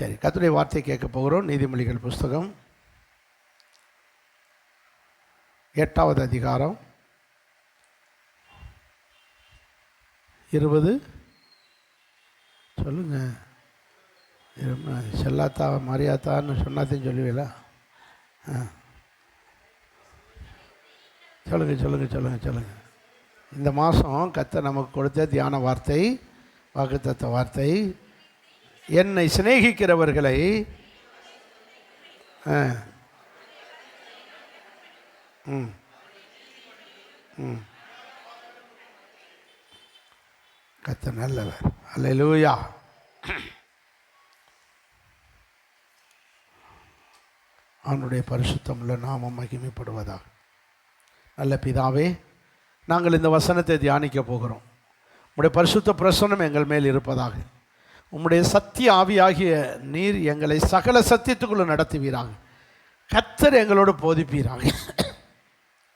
சரி, கர்த்தருடைய வார்த்தையை கேட்க போகிறோம். நீதிமொழிகள் புஸ்தகம் 8வது அதிகாரம் 20 சொல்லுங்க. செல்லாத்தா மரியாத்தான்னு சொன்னாத்தையும் சொல்லுவீங்களா? சொல்லுங்க. இந்த மாதம் கர்த்தர் நமக்கு கொடுத்த தியான வார்த்தை, வாக்குத்தத்த வார்த்தை, என்னை சிநேகிக்கிறவர்களை கர்த்தர் நல்லவர். அல்லேலூயா. அவனுடைய பரிசுத்தமுள்ள நாமம் மகிமைப்படுவதாக. நல்ல பிதாவே, நாங்கள் இந்த வசனத்தை தியானிக்க போகிறோம். உம்முடைய பரிசுத்த பிரசன்னம் எங்கள் மேல் இருப்பதாக. உம்முடைய சத்திய ஆவியாகிய நீர் எங்களை சகல சத்தியத்துக்குள்ள நடத்துவீராக. கர்த்தர் எங்களோடு போதிப்பீராக.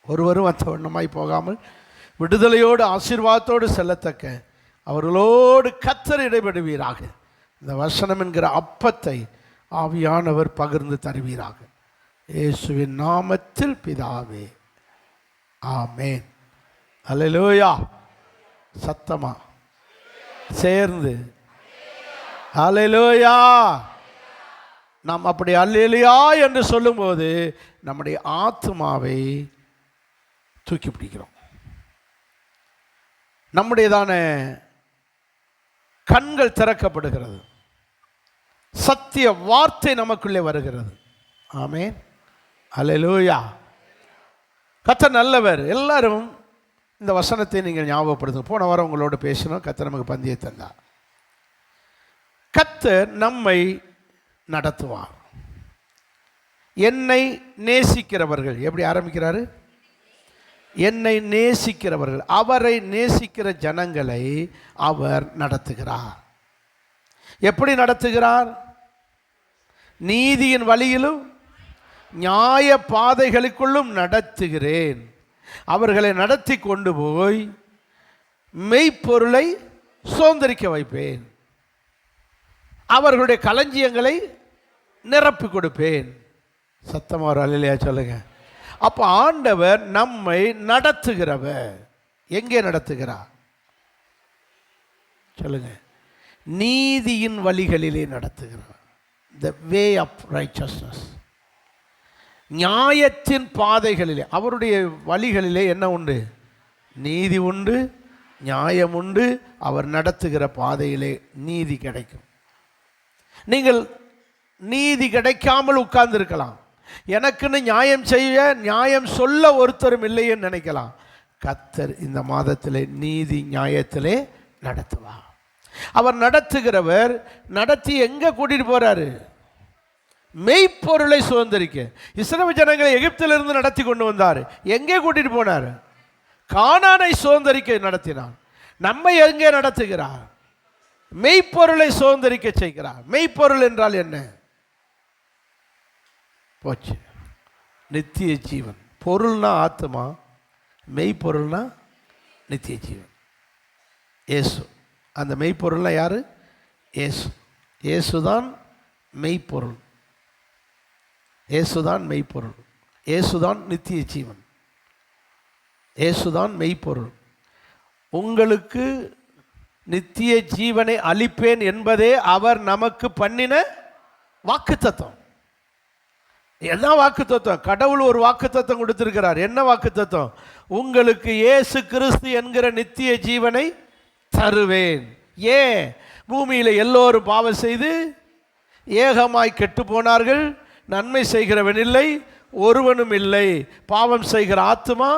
ஒருவரும் அந்த வண்ணமாய் போகாமல் விடுதலையோடு ஆசீர்வாதத்தோடு செல்லத்தக்க அவர்களோடு கர்த்தர் இடைபடுவீராக. இந்த வசனம் என்கிற அப்பத்தை ஆவியானவர் பகிர்ந்து தருவீராக. இயேசுவின் நாமத்தில் பிதாவே, ஆமென். அல்லேலூயா. சத்தமா சேர்ந்து அல்லேலூயா. நாம் அப்படி அல்லேலூயா என்று சொல்லும்போது நம்முடைய ஆத்துமாவை தூக்கி பிடிக்கிறோம். நம்முடையதான கண்கள் திறக்கப்படுகிறது. சத்திய வார்த்தை நமக்குள்ளே வருகிறது. ஆமென். அல்லேலூயா. கர்த்தர் நல்லவர். எல்லாரும் இந்த வசனத்தை நீங்கள் ஞாபகப்படுத்துங்க. போன வாரம் உங்களோட பேசணும். கர்த்தர் நமக்கு பந்தியை தந்தார். கர்த்தர் நம்மை நடத்துவார். என்னை நேசிக்கிறவர்கள், எப்படி ஆரம்பிக்கிறாரு? என்னை நேசிக்கிறவர்கள், அவரை நேசிக்கிற ஜனங்களை அவர் நடத்துகிறார். எப்படி நடத்துகிறார்? நீதியின் வழியிலும் நியாய பாதைகளுக்குள்ளும் நடத்துகிறேன். அவர்களை நடத்தி கொண்டு போய் மெய்ப்பொருளை சுதந்தரிக்க வைப்பேன். அவர்களுடைய களஞ்சியங்களை நிரப்பி கொடுப்பேன். சத்தமாக ஒரு அல்லேலூயா சொல்லுங்க. அப்போ ஆண்டவர் நம்மை நடத்துகிறவர். எங்கே நடத்துகிறார் சொல்லுங்க? நீதியின் வழிகளிலே நடத்துகிறார். த வே ஆஃப் ரைச்சஸ்னஸ். நியாயத்தின் பாதைகளிலே, அவருடைய வழிகளிலே என்ன உண்டு? நீதி உண்டு, நியாயம் உண்டு. அவர் நடத்துகிற பாதையிலே நீதி கிடைக்கும். நீங்கள் நீதி கிடைக்காமல் உட்கார்ந்து இருக்கலாம். எனக்குன்னு நியாயம் செய்ய, நியாயம் சொல்ல ஒருத்தரும் இல்லைன்னு நினைக்கலாம். கர்த்தர் இந்த மாதத்திலே நீதி நியாயத்திலே நடத்துவார். அவர் நடத்துகிறவர். நடத்தி எங்கே கூட்டிட்டு போறாரு? மெய்ப்பொருளை சுதந்தரிக்க. இஸ்ரவேல் ஜனங்களை எகிப்திலிருந்து நடத்தி கொண்டு வந்தார். எங்கே கூட்டிட்டு போனார்? கானானை சுதந்தரிக்க நடத்தினார். நம்மை எங்கே நடத்துகிறார்? மெய்ப்பொருளை சுதந்தரிக்க செய்கிறார். மெய்ப்பொருள் என்றால் என்ன? போச்சு. நித்திய ஜீவன். பொருள்னா ஆத்மா, மெய்ப்பொருள்னா நித்திய ஜீவன். இயேசு. அந்த மெய்ப்பொருள்னா யாரு? இயேசு. இயேசுதான் மெய்ப்பொருள். இயேசுதான் மெய்ப்பொருள். இயேசுதான் நித்திய ஜீவன். இயேசுதான் மெய்ப்பொருள். உங்களுக்கு நித்திய ஜீவனை அளிப்பேன் என்பதே அவர் நமக்கு பண்ணின வாக்குத்தத்தம். என்ன வாக்குத்தத்தம்? கடவுள் ஒரு வாக்குத்தத்தம் கொடுத்திருக்கிறார். என்ன வாக்குத்தத்தம்? உங்களுக்கு இயேசு கிறிஸ்து என்கிற நித்திய ஜீவனை தருவேன். ஏன்? பூமியில் எல்லோரும் பாவம் செய்து ஏகமாய் கெட்டு போனார்கள். நன்மை செய்கிறவன் இல்லை, ஒருவனும் இல்லை. பாவம் செய்கிற ஆத்துமா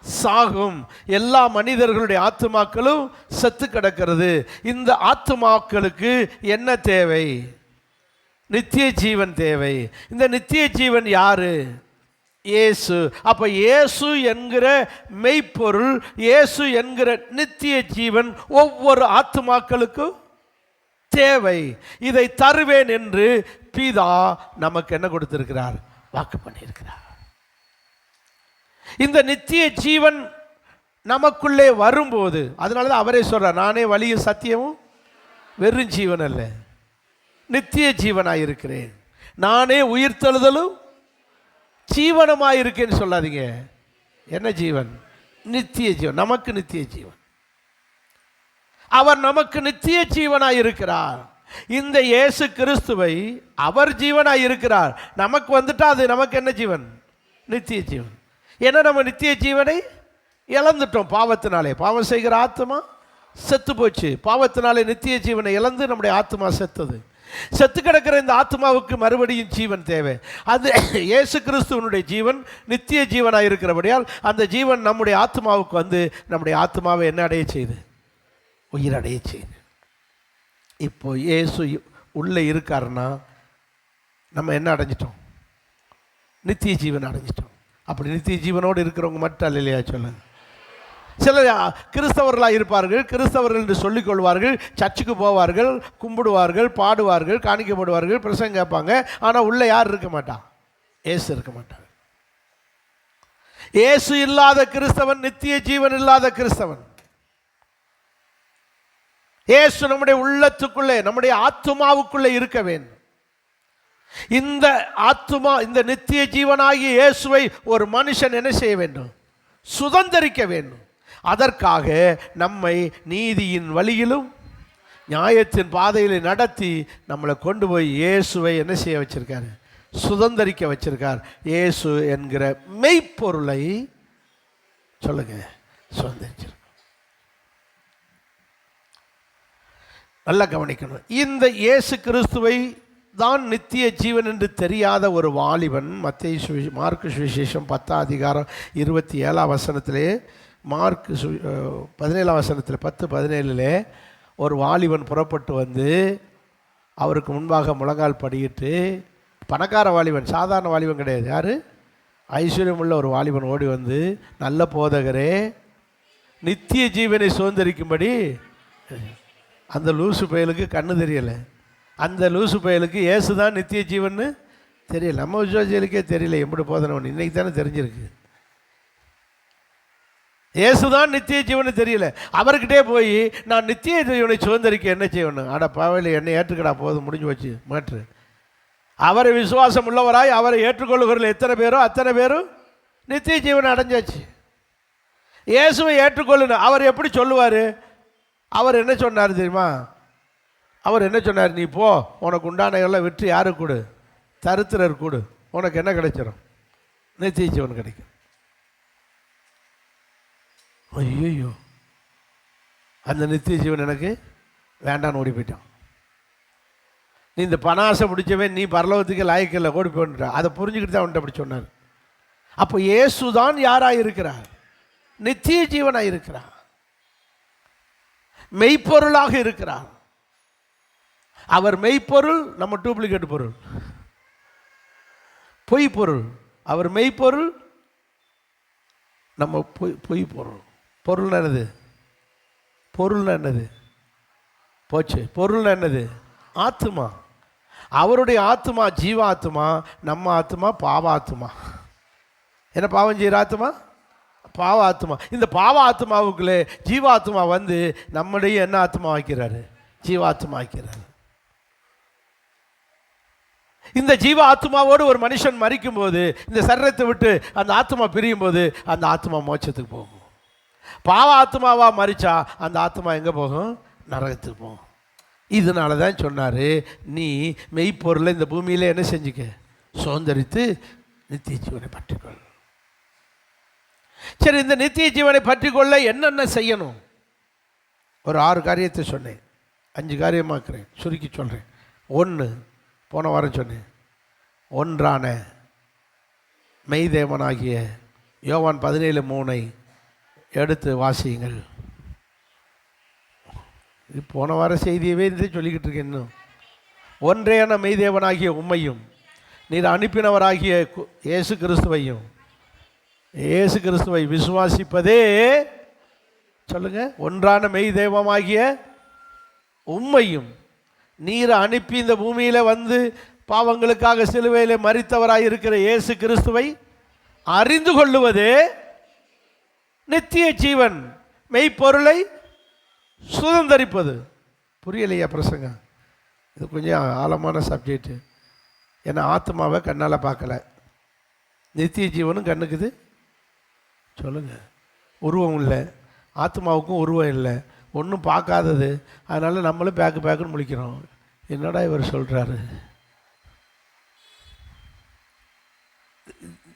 சாகும். எல்லா மனிதர்களுடைய ஆத்துமாக்களும் செத்து கிடக்கிறது. இந்த ஆத்துமாக்களுக்கு என்ன தேவை? நித்திய ஜீவன் தேவை. இந்த நித்திய ஜீவன் யாரு? இயேசு. அப்ப இயேசு என்கிற மெய்ப்பொருள், இயேசு என்கிற நித்திய ஜீவன் ஒவ்வொரு ஆத்துமாக்களுக்கும் தேவை. இதை தருவேன் என்று பிதா நமக்கு என்ன கொடுத்திருக்கிறார்? வாக்கு பண்ணியிருக்கிறார். இந்த நித்திய ஜீவன் நமக்குள்ளே வரும்போது, அதனால தான் அவரே சொல்றார், நானே வழியும் சத்தியமும் வெறும் ஜீவன் அல்ல. நித்திய ஜீவனாயிருக்கிறேன். நானே உயிர்த்தெழுதலும் ஜீவனமாயிருக்கேன்னு சொல்லாதீங்க. என்ன ஜீவன்? நித்திய ஜீவன். நமக்கு நித்திய ஜீவன். அவர் நமக்கு நித்திய ஜீவனாயிருக்கிறார். இந்த இயேசு கிறிஸ்துவை அவர் ஜீவனாயிருக்கிறார். நமக்கு வந்துட்டா அது நமக்கு என்ன ஜீவன்? நித்திய ஜீவன். ஏன்னா நம்ம நித்திய ஜீவனை இழந்துட்டோம் பாவத்தினாலே. பாவம் செய்கிற ஆத்மா செத்து போச்சு. பாவத்தினாலே நித்திய ஜீவனை இழந்து நம்முடைய ஆத்மா செத்தது. செத்து கிடக்கிற இந்த ஆத்மாவுக்கு மறுபடியும் ஜீவன் தேவை. அது இயேசு கிறிஸ்துவனுடைய ஜீவன் நித்திய ஜீவனாக இருக்கிறபடியால் அந்த ஜீவன் நம்முடைய ஆத்மாவுக்கு வந்து நம்முடைய ஆத்மாவை என்ன அடைய செய்து? உயிரடைய செய்து. இப்போ இயேசு உள்ளே இருக்காருன்னா நம்ம என்ன அடைஞ்சிட்டோம்? நித்திய ஜீவன் அடைஞ்சிட்டோம். அப்படி நித்திய ஜீவனோடு இருக்கிறவங்க மட்டும் இல்லையா சொல்லுங்க. சில கிறிஸ்தவர்களாக இருப்பார்கள், கிறிஸ்தவர்கள் என்று சொல்லிக் கொள்வார்கள், சர்ச்சுக்கு போவார்கள், கும்பிடுவார்கள், பாடுவார்கள், காணிக்கப்படுவார்கள், பிரசங்கம் கேட்பாங்க. ஆனால் உள்ளே யார் இருக்க மாட்டான்? இயேசு இருக்க மாட்டார். இயேசு இல்லாத கிறிஸ்தவன் நித்திய ஜீவன் இல்லாத கிறிஸ்தவன். இயேசு நம்முடைய உள்ளத்துக்குள்ளே, நம்முடைய ஆத்துமாவுக்குள்ளே இருக்க வேண்டும். இந்த ஆத்துமா, இந்த நித்திய ஜீவனாகிய இயேசுவை ஒரு மனுஷன் என்ன செய்ய வேண்டும்? சுதந்தரிக்க வேண்டும். அதற்காக நம்மை நீதியின் வழியிலும் நியாயத்தின் பாதையில் நடத்தி நம்மளை கொண்டு போய் இயேசுவை என்ன செய்ய வச்சிருக்காரு? சுதந்தரிக்க வச்சிருக்கார். இயேசு என்கிற மெய்ப்பொருளை சொல்லுங்க, சுதந்தரிச்சிருக்கார். நல்லா கவனிக்கணும். இந்த இயேசு கிறிஸ்துவை தான் நித்திய ஜீவன் என்று தெரியாத ஒரு வாலிபன் மார்க்கு சுவிசேஷம் 10:27 மார்க்கு 17 10:17 ஒரு வாலிபன் புறப்பட்டு வந்து அவருக்கு முன்பாக முழங்கால் படியிட்டு, பணக்கார வாலிபன், சாதாரண வாலிபன் கிடையாது. யார்? ஐஸ்வர்யம் உள்ள ஒரு வாலிபன் ஓடி வந்து, நல்ல போதகரே, நித்திய ஜீவனை சுதந்திரிக்கும்படி. அந்த லூசு பயலுக்கு கண்ணு தெரியலை. அந்த லூசு பயலுக்கு இயேசு தான் நித்திய ஜீவன் தெரியல. நம்ம விசுவாசிகளுக்கே தெரியல எப்படி போதனை ஒன்று. இன்றைக்கி தானே தெரிஞ்சிருக்கு. இயேசு தான் நித்திய ஜீவனை தெரியல. அவர்கிட்டே போய் நான் நித்திய ஜீவனை சுதந்திரிக்க என்ன செய்யணும்? அட பாவையில் என்னை ஏற்றுக்கடா, போதும், முடிஞ்சு வச்சு மாற்று. அவரை விசுவாசம் உள்ளவராய் அவரை ஏற்றுக்கொள்ளுகிறவர்கள் எத்தனை பேரோ அத்தனை பேரும் நித்திய ஜீவனை அடைஞ்சாச்சு. இயேசுவை ஏற்றுக்கொள்ளணும். அவர் எப்படி சொல்லுவார்? அவர் என்ன சொன்னார் தெரியுமா? அவர் என்ன சொன்னார்? நீ போ, உனக்கு உண்டான எல்லாம் விற்று யாருக்கு கொடு? தரித்திரர் கொடு, உனக்கு என்ன கிடைச்சிடும்? நித்திய ஜீவன் கிடைக்கும். ஐயோ, அந்த நித்திய ஜீவன் எனக்கு வேண்டான்னு ஓடி போயிட்டான். நீ இந்த பணாசை பிடிச்சவன், நீ பரலோகத்துக்கு லாய்க்கில்லை, ஓடி போயிட்டான். அதை புரிஞ்சுக்கிட்டு தான் அவன்கிட்ட அப்படி சொன்னார். அப்போ இயேசு தான் யாராக இருக்கிறார்? நித்திய ஜீவனாக இருக்கிறார், மெய்ப்பொருளாக இருக்கிறார். அவர் மெய்ப்பொருள், நம்ம டூப்ளிகேட் பொருள், பொய் பொருள். அவர் மெய்ப்பொருள், நம்ம பொய் பொருள். பொருள்னா என்னது? பொருள்னா என்னது? போச்சு. பொருள்னா என்னது? ஆத்மா. அவருடைய ஆத்மா ஜீவாத்மா, நம்ம ஆத்மா பாவாத்மா. என்ன பாவம் செய்கிற ஆத்மா? பாவ ஆத்மா. இந்த பாவ ஆத்மாவுக்குள்ளே ஜீவாத்மா வந்து நம்முடைய என்ன ஆத்மா ஆக்கிறாரு? ஜீவாத்மா ஆக்கிறாரு. இந்த ஜீவ ஆத்மாவோடு ஒரு மனுஷன் மரிக்கும் போது, இந்த சரீரத்தை விட்டு அந்த ஆத்மா பிரியும் போது, அந்த ஆத்மா மோட்சத்துக்கு போகும். பாவ ஆத்மாவா மரிச்சா அந்த ஆத்மா எங்கே போகும்? நரகத்துக்கு போகும். இதனால தான் சொன்னார், நீ மெய்ப்பொருளை இந்த பூமியில் என்ன செஞ்சுக்க? சுதந்தரித்து நித்திய ஜீவனை பற்றிக்கொள். சரி, இந்த நித்திய ஜீவனை பற்றிக்கொள்ள என்னென்ன செய்யணும்? ஒரு 6 காரியத்தை சொன்னேன், 5 காரியமாக்குறேன், சுருக்கி சொல்கிறேன். 1, போன வாரம் சொன்னேன், ஒன்றான மெய்தேவனாகிய யோவான் 17:3 எடுத்து வாசியுங்கள். இது போன வார செய்தியவே இருந்து சொல்லிக்கிட்டு இருக்கேன். இன்னும் ஒன்றேயான மெய்தேவனாகிய உம்மையும் நீர் அனுப்பினவராகிய இயேசு கிறிஸ்துவையும், இயேசு கிறிஸ்துவை விசுவாசிப்பதே, சொல்லுங்க, ஒன்றான மெய்தேவமாகிய உம்மையும் நீர் அனுப்பி இந்த பூமியில் வந்து பாவங்களுக்காக சிலுவையில் மரித்தவராய் இருக்கிற இயேசு கிறிஸ்துவை அறிந்து கொள்ளுவதே நித்திய ஜீவன், மெய்ப்பொருளை சுதந்தரிப்பது. புரியலையா பிரசங்கம்? இது கொஞ்சம் ஆழமான சப்ஜெக்டு. ஏன்னா ஆத்மாவை கண்ணால் பார்க்கல, நித்திய ஜீவனும் கண்ணுக்குது சொல்லுங்கள், உருவம் இல்லை, ஆத்மாவுக்கும் உருவம் இல்லை, ஒன்றும் பார்க்காதது. அதனால் நம்மளும் பேக்குன்னு முழிக்கிறோம். என்னடா இவர் சொல்கிறாரு?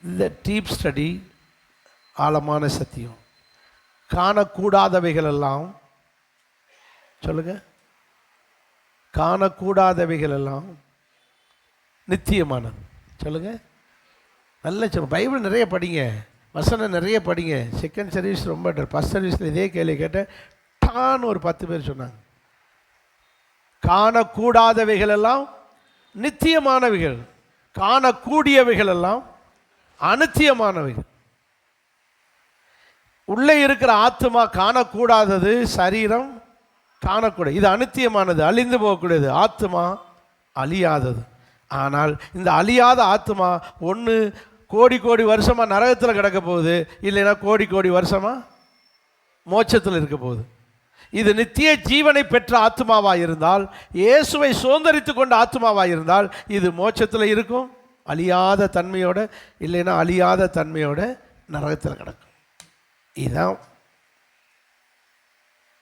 இந்த டீப் ஸ்டடி, ஆழமான சத்தியம். காணக்கூடாதவைகள் எல்லாம் சொல்லுங்க, காணக்கூடாதவைகள் எல்லாம் நித்தியமானது. சொல்லுங்க, நல்ல பைபிள் நிறைய படிங்க, வசனம் நிறைய படிங்க. செகண்ட் சர்வீஸ் ரொம்ப, ஃபஸ்ட் சர்வீஸில் இதே கேள்வி கேட்டேன், டான்னு ஒரு 10 பேர் சொன்னாங்க. காணக்கூடாதவைகள் எல்லாம் நித்தியமானவைகள், காணக்கூடியவைகள் எல்லாம் அநித்தியமானவைகள். உள்ளே இருக்கிற ஆத்மா காணக்கூடாதது, சரீரம் காணக்கூடாது, இது அநித்தியமானது, அழிந்து போகக்கூடியது. ஆத்மா அழியாதது. ஆனால் இந்த அழியாத ஆத்மா ஒன்று கோடி கோடி வருஷமாக நரகத்தில் கிடக்க போகுது, இல்லைன்னா கோடி கோடி வருஷமாக மோட்சத்தில் இருக்க போகுது. இது நித்திய ஜீவனை பெற்ற ஆத்மாவாக இருந்தால், இயேசுவை சுதந்தரித்து கொண்ட ஆத்மாவாக இருந்தால், இது மோட்சத்தில் இருக்கும் அழியாத தன்மையோட, இல்லைன்னா அழியாத தன்மையோட நரகத்தில் கிடக்கும். இதுதான்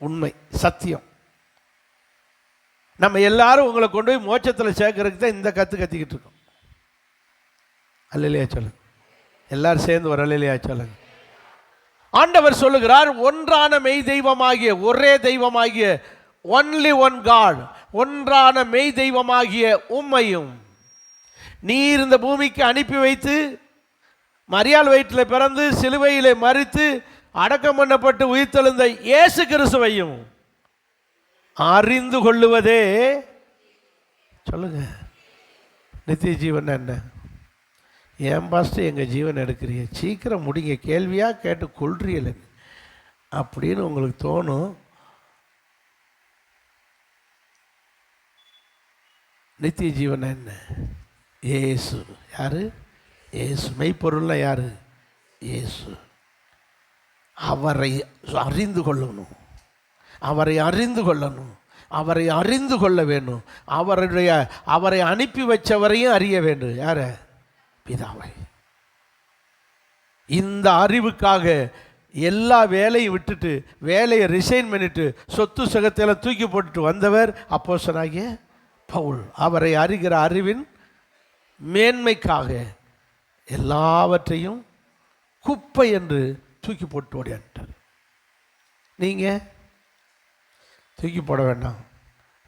உண்மை, சத்தியம். நம்ம எல்லாரும் உங்களை கொண்டு போய் மோட்சத்தில் சேர்க்கறதுக்கு தான் இந்த கத்திக்கிட்டு இருக்கோம். அல்லேலூயா சொல்லுங்க, எல்லாரும் சேர்ந்து ஒரு அல்லேலூயா சொல்லுங்க. ஆண்டவர் சொல்லுகிறார், ஒன்றான மெய் தெய்வமாகிய, ஒரே தெய்வமாகிய, ஒன்லி ஒன் காட், ஒன்றான மெய் தெய்வமாகிய உம்மையும் நீர் இந்த பூமிக்கு அனுப்பி வைத்து, மரியாள் வயிற்றில் பிறந்து சிலுவையிலே மரித்து அடக்கம் பண்ணப்பட்டு உயிர்த்தெழுந்த இயேசு கிறிஸ்துவையும் அறிந்து கொள்ளுவதே சொல்லுங்க நித்திய ஜீவன். என்ன ஏன் பாஸ்டர் எங்கள் ஜீவன் எடுக்கிறீங்க, சீக்கிரம் முடிங்க, கேள்வியாக கேட்டு கொள்றீங்கள அப்படின்னு உங்களுக்கு தோணும். நித்திய ஜீவன் என்ன? இயேசு. யாரு? இயேசு. மெய்ப்பொருள்னா யாரு? இயேசு. அவரை அறிந்து கொள்ளணும், அவரை அறிந்து கொள்ளணும், அவரை அறிந்து கொள்ள வேண்டும். அவரை அனுப்பி வச்சவரையும் அறிய வேண்டும். யார? பிதாவை. இந்த அறிவுக்காக எல்லா வேலையும் விட்டுட்டு, வேலையை ரிசைன் பண்ணிட்டு, சொத்து சுகத்தையெல்லாம் தூக்கி போட்டுட்டு வந்தவர் அப்போஸ்தலனாகிய பவுல். அவரை அறிகிற அறிவின் மேன்மைக்காக எல்லாவற்றையும் குப்பை என்று தூக்கி போட்டு ஓடியாட்டார். நீங்கள் தூக்கி போட வேண்டாம்,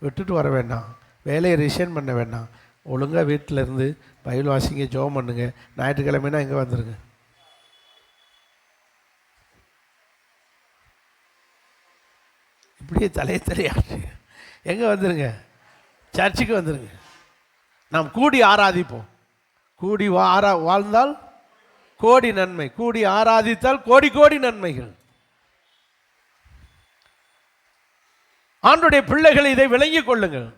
விட்டுட்டு வர வேண்டாம், வேலையை ரிசைன் பண்ண வேண்டாம். ஒழுங்காக வீட்டில் இருந்து பைபிள் வாசிங்க, ஜெபம் பண்ணுங்க. ஞாயிற்றுக்கிழமைனா எங்கே வந்துருங்க, இப்படியே தலையாட்டு எங்கே வந்துருங்க, சர்ச்சுக்கு வந்துருங்க. நாம் கூடி ஆராதிப்போம். கூடி வாழ்ந்தால் கோடி நன்மை, கூடி ஆராதித்தால் கோடி கோடி நன்மைகள். ஆண்டவருடைய பிள்ளைகள் இதை விளங்கிக் கொள்ளுங்கள்.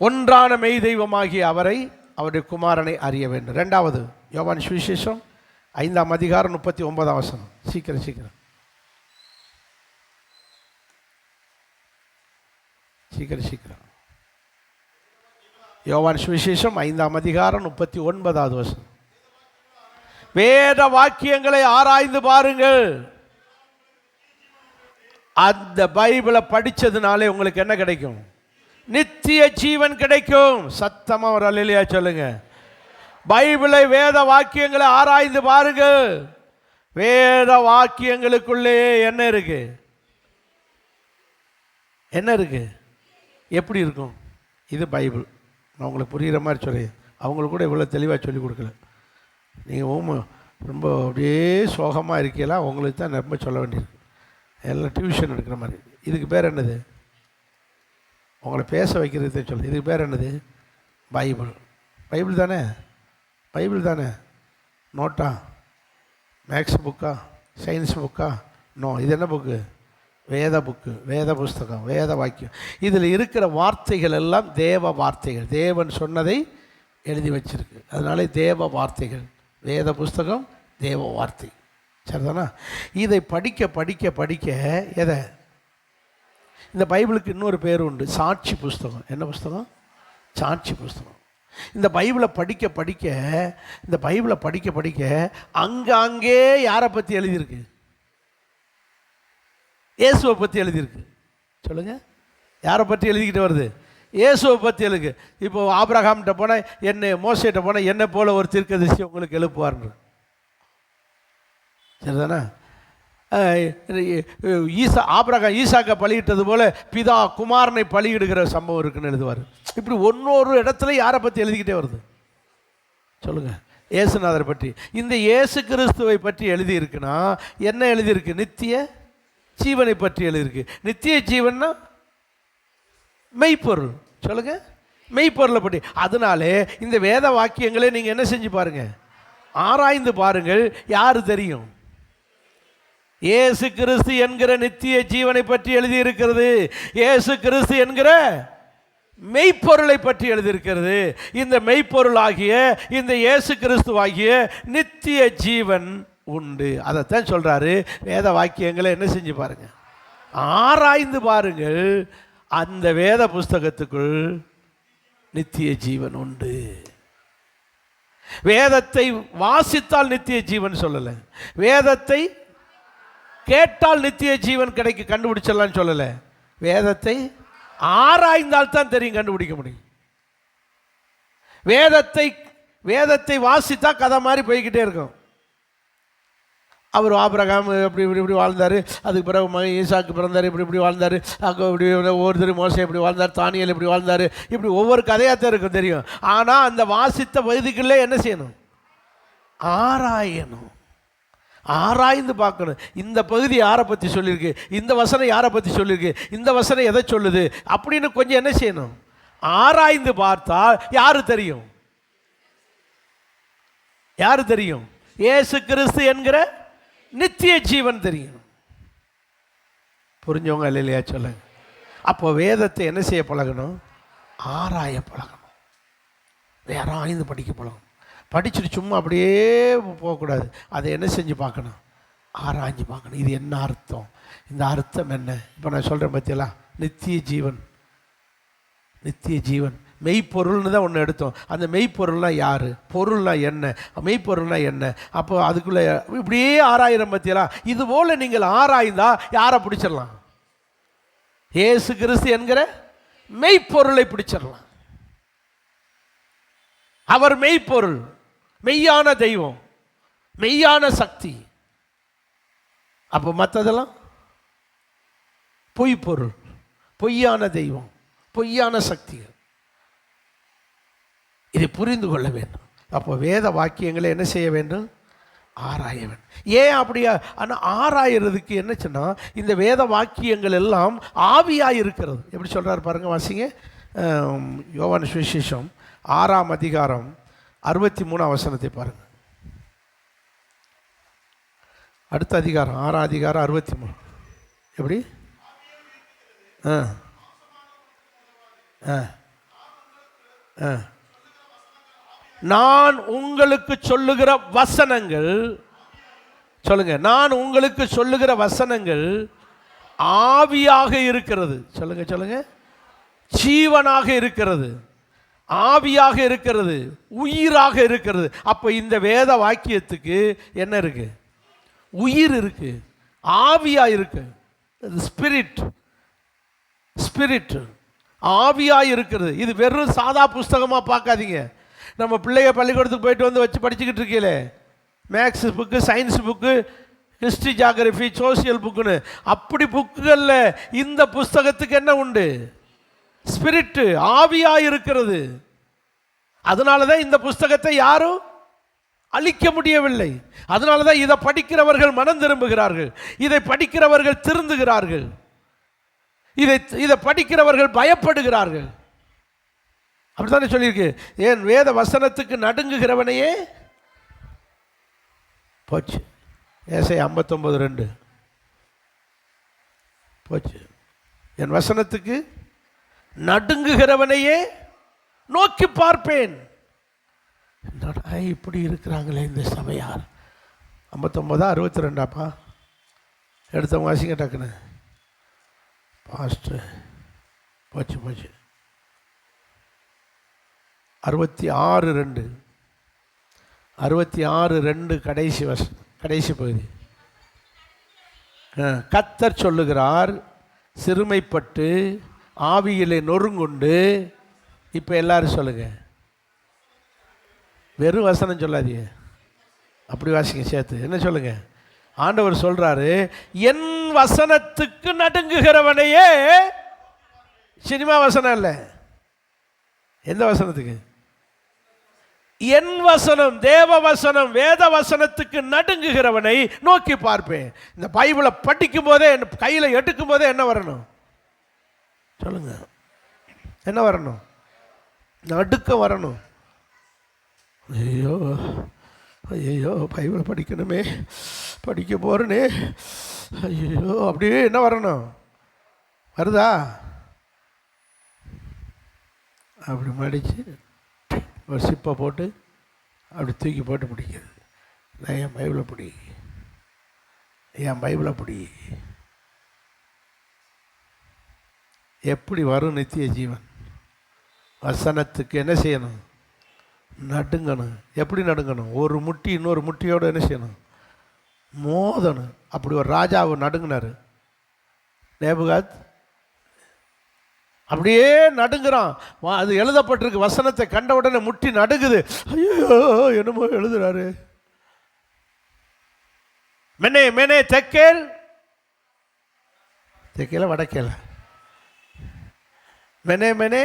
ஒன்றான மெய் தெய்வமாகிய அவரை, அவருடைய குமாரனை அறிய வேண்டும். 2வது யோவான் சுவிசேஷம் 5ஆம் அதிகாரம் 39ஆம் வசனம். சீக்கிரம் சீக்கிரம் சீக்கிரம் சீக்கிரம். யோவான் சுவிசேஷம் 5ஆம் அதிகாரம் 39வது வசனம். வேத வாக்கியங்களை ஆராய்ந்து பாருங்கள். அந்த பைபிளை படிச்சதுனாலே உங்களுக்கு என்ன கிடைக்கும்? நித்திய ஜீவன் கிடைக்கும். சத்தமா ஒரு அல்லேலூயா சொல்லுங்க. பைபிளை, வேத வாக்கியங்களை ஆராய்ந்து பாருங்கள். வேத வாக்கியங்களுக்குள்ளே என்ன இருக்கு? என்ன இருக்கு? எப்படி இருக்கும்? இது பைபிள். நான் உங்களுக்கு புரிகிற மாதிரி சொல்லி, அவங்களுக்கு கூட இவ்வளோ தெளிவாக சொல்லி கொடுக்கல. நீங்கள் ரொம்ப அப்படியே சோகமாக இருக்கலாம், உங்களுக்கு தான் ரொம்ப சொல்ல வேண்டியிருக்கு. எல்லாம் டியூஷன் எடுக்கிற மாதிரி. இதுக்கு பேர் என்னது? உங்களை பேச வைக்கிறது சொல்லு. இதுக்கு பேர் என்னது? பைபிள். பைபிள் தானே? பைபிள் தானே? நோட்டா? மேக்ஸ் புக்கா? சயின்ஸ் புக்கா? நோ. இது என்ன புக்கு? வேத புக்கு, வேத புஸ்தகம், வேத வாக்கியம். இதில் இருக்கிற வார்த்தைகள் எல்லாம் தேவ வார்த்தைகள். தேவன் சொன்னதை எழுதி வச்சிருக்கு. அதனால தேவ வார்த்தைகள். வேத புஸ்தகம் தேவ வார்த்தை. சரிதானா? இதை படிக்க படிக்க படிக்க எதை இந்த பைபிளுக்கு இன்னொரு பேர் உண்டு, சாட்சி புஸ்தகம். என்ன புஸ்தகம்? சாட்சி புஸ்தகம். இந்த பைபிளை படிக்க படிக்க இந்த பைபிளை படிக்க படிக்க அங்கே யாரை பற்றி எழுதியிருக்கு? இயேசுவை பற்றி எழுதியிருக்கு. சொல்லுங்கள், யாரை பற்றி எழுதிக்கிட்டு வருது? இயேசுவை பற்றி எழுது. இப்போ ஆபிரகாம்கிட்ட போனால் என்ன, மோசேட்ட போனால் என்ன போல ஒரு தீர்க்கதரிசி உங்களுக்கு எழுப்புவார்ன்ற. சரிதானே? ஈசாக்கை பலியிட்டது போல பிதா குமாரனை பலியிடுகிற சம்பவம் இருக்குன்னு எழுதுவார். இப்படி ஒன்னொரு இடத்துல யாரை பற்றி எழுதிக்கிட்டே வருது? சொல்லுங்கள், இயேசுநாதரை பற்றி. இந்த இயேசு கிறிஸ்துவை பற்றி எழுதியிருக்குன்னா என்ன எழுதியிருக்கு? நித்திய ஜீவனை பற்றி எழுதியிருக்கு. நித்திய ஜீவன்னா மெய்ப்பொருள். சொல்லுங்க, மெய்ப்பொருளை பற்றி. அதனாலே இந்த வேத வாக்கியங்களை நீங்கள் என்ன செஞ்சு பாருங்க, ஆராய்ந்து பாருங்கள். யாரு தெரியும்? இயேசு கிறிஸ்து என்கிற நித்திய ஜீவனை பற்றி எழுதியிருக்கிறது. இயேசு கிறிஸ்து என்கிற மெய்ப்பொருளை பற்றி எழுதியிருக்கிறது. இந்த மெய்ப்பொருள் ஆகிய இந்த இயேசு கிறிஸ்துவாகிய நித்திய ஜீவன் உண்டு. அதைத்தான் சொல்றாரு. வேத வாக்கியங்களை என்ன செஞ்சு பாருங்க, ஆராய்ந்து பாருங்கள். அந்த வேத புஸ்தகத்துக்குள் நித்திய ஜீவன் உண்டு. வேதத்தை வாசித்தால் நித்திய ஜீவன் சொல்லல, வேதத்தை கேட்டால் நித்திய ஜீவன் கிடைக்கு கண்டுபிடிச்சிடலாம் சொல்லல. வேதத்தை ஆராய்ந்தால் தான் தெரியும், கண்டுபிடிக்க முடியும். வேதத்தை வாசித்தா கதை மாதிரி போய்கிட்டே இருக்கும். அவர் ஆபிரகாம் இப்படி இப்படி இப்படி வாழ்ந்தார், அதுக்கு பிறகு மகன் ஈசாக்கு பிறந்தார், இப்படி இப்படி வாழ்ந்தார், அங்கே இப்படி ஒவ்வொருத்தர் மோசே இப்படி வாழ்ந்தார், தானியல் இப்படி வாழ்ந்தார், இப்படி ஒவ்வொரு கதையாக தான் இருக்கும் தெரியும். ஆனால் அந்த வாசித்த பகுதிக்குள்ளே என்ன செய்யணும்? ஆராயணும், ஆராய்ந்து பார்க்கணும். இந்த பகுதி யாரை பற்றி சொல்லியிருக்கு, இந்த வசனம் யாரை பற்றி சொல்லியிருக்கு, இந்த வசனம் எதை சொல்லுது அப்படின்னு கொஞ்சம் என்ன செய்யணும்? ஆராய்ந்து பார்த்தால் யாரு தெரியும்? யாரு தெரியும்? இயேசு கிறிஸ்து என்கிற நித்திய ஜீவன் தெரியும். புரிஞ்சவங்க இல்லையா? சொல்லுங்க. அப்போ வேதத்தை என்ன செய்ய பழகணும்? ஆராய பழகணும், வேற ஆய்ந்து படிக்க பழகணும். படிச்சுட்டு சும்மா அப்படியே போகக்கூடாது. அதை என்ன செஞ்சு பார்க்கணும்? ஆராய்ஞ்சு பார்க்கணும். இது என்ன அர்த்தம், இந்த அர்த்தம் என்ன? இப்போ நான் சொல்கிறேன் பற்றியெல்லாம், நித்திய ஜீவன், நித்திய ஜீவன் மெய்ப்பொருள்னு தான் ஒன்று எடுத்தோம். அந்த மெய்ப்பொருள்னா யார், பொருள்னா என்ன, மெய்ப்பொருள்னா என்ன? அப்போ அதுக்குள்ளே இப்படியே ஆராயிரம் பற்றியெல்லாம். இது போல் நீங்கள் ஆராய்ந்தா யாரை பிடிச்சிடலாம்? இயேசு கிறிஸ்து என்கிற மெய்ப்பொருளை பிடிச்சிடலாம். அவர் மெய்ப்பொருள், மெய்யான தெய்வம், மெய்யான சக்தி. அப்போ மற்றதெல்லாம் பொய்ப்பொருள், பொய்யான தெய்வம், பொய்யான சக்திகள். இதை புரிந்து கொள்ள வேண்டும். அப்போ வேத வாக்கியங்களை என்ன செய்ய வேண்டும்? ஆராய வேண்டும். ஏன் அப்படியா? ஆனால் ஆராயறதுக்கு என்ன சொன்னால், இந்த வேத வாக்கியங்கள் எல்லாம் ஆவியாக இருக்கிறது. எப்படி சொல்கிறார் பாருங்க, வாசிங்க. யோவான் சுவிசேஷம் 6ஆம் அதிகாரம் 63ஆம் வசனத்தை பாருங்க. அடுத்த அதிகாரம் 6ஆம் அதிகாரம் 63. எப்படி? நான் உங்களுக்கு சொல்லுகிற வசனங்கள், சொல்லுங்க, நான் உங்களுக்கு சொல்லுகிற வசனங்கள் ஆவியாக இருக்கிறது. சொல்லுங்க, சொல்லுங்க. ஜீவனாக இருக்கிறது, ஆவியாக இருக்கிறது, உயிராக இருக்கிறது. அப்போ இந்த வேத வாக்கியத்துக்கு என்ன இருக்கு? உயிர் இருக்கு, ஆவியா இருக்கு. ஸ்பிரிட், ஸ்பிரிட் ஆவியாக இருக்கிறது. இது வெறும் சாதா புஸ்தகமாக பார்க்காதீங்க. நம்ம பிள்ளைய பள்ளிக்கூடத்துக்கு போயிட்டு வந்து வச்சு படிச்சுக்கிட்டு இருக்கீங்களே, maths book, science book, history, geography, social புக்குன்னு, அப்படி புக்குகளில் இந்த புஸ்தகத்துக்கு என்ன உண்டு? ஸ்பிரிட், ஆவியாக இருக்கிறது. அதனால தான் இந்த புஸ்தகத்தை யாரும் அழிக்க முடியவில்லை. அதனால தான் இதை படிக்கிறவர்கள் மனம் திரும்புகிறார்கள், இதை படிக்கிறவர்கள் திருந்துகிறார்கள், இதை படிக்கிறவர்கள் பயப்படுகிறார்கள். அப்படித்தானே சொல்லியிருக்கு. ஏன் வேத வசனத்துக்கு நடுங்குகிறவனையே போச்சு. ஏசாயா 59:2 போச்சு. என் வசனத்துக்கு நடுங்குகிறவனையே நோக்கி பார்ப்பேன். இப்படி இருக்கிறாங்களே இந்த சபையார். 59 62 எடுத்த வாசிங்க டக்குன்னு. பாஸ்டர் போச்சு 66:2 66:2 கடைசி பகுதி. கர்த்தர் சொல்லுகிறார், சிறுமைப்பட்டு ஆவியிலே நொறுங்குண்டு. இப்போ எல்லாரும் சொல்லுங்க, வெறும் வசனம் சொல்லாதீங்க, அப்படி வாசிங்க சேர்த்து. என்ன சொல்லுங்க? ஆண்டவர் சொல்றாரு, என் வசனத்துக்கு நடுங்குகிறவனையே. சினிமா வசனம் இல்லை, எந்த வசனத்துக்கு? என் வசனம், தேவ வசனம், வேத வசனத்துக்கு நடுங்குகிறவனை நோக்கி பார்ப்பேன். இந்த பைபிளை படிக்கும் போதே, கையில் எடுக்கும் போதே என்ன வரணும் சொல்லுங்க? என்ன வரணும்? நடுக்க வரணும். ஐயோ பைபிளை படிக்கணுமே, படிக்க போறேனே, ஐயோ, அப்படியே என்ன வரணும்? வருதா? அப்படி மடித்து ஒரு சிப்பை போட்டு அப்படி தூக்கி போட்டு பிடிக்கிறது. நான் என் பைபிளை பிடி, என் பைபிளை பிடி. எப்படி வரும் நித்திய ஜீவன்? வசனத்துக்கு என்ன செய்யணும்? நடுங்கணும். எப்படி நடுங்கணும்? ஒரு முட்டி இன்னொரு முட்டியோடு என்ன செய்யணும்? மோதணும். அப்படி ஒரு ராஜாவை நடுங்கினார் நேபுகாத். அப்படியே நடுங்குறான். அது எழுதப்பட்டிருக்கு, வசனத்தை கண்ட உடனே முட்டி நடுங்குது. ஐயோ என்னமோ எழுதுறாரு. மெனே மெனே தெக்கேல், தெக்கேல வடக்கேல, மெனே மெனே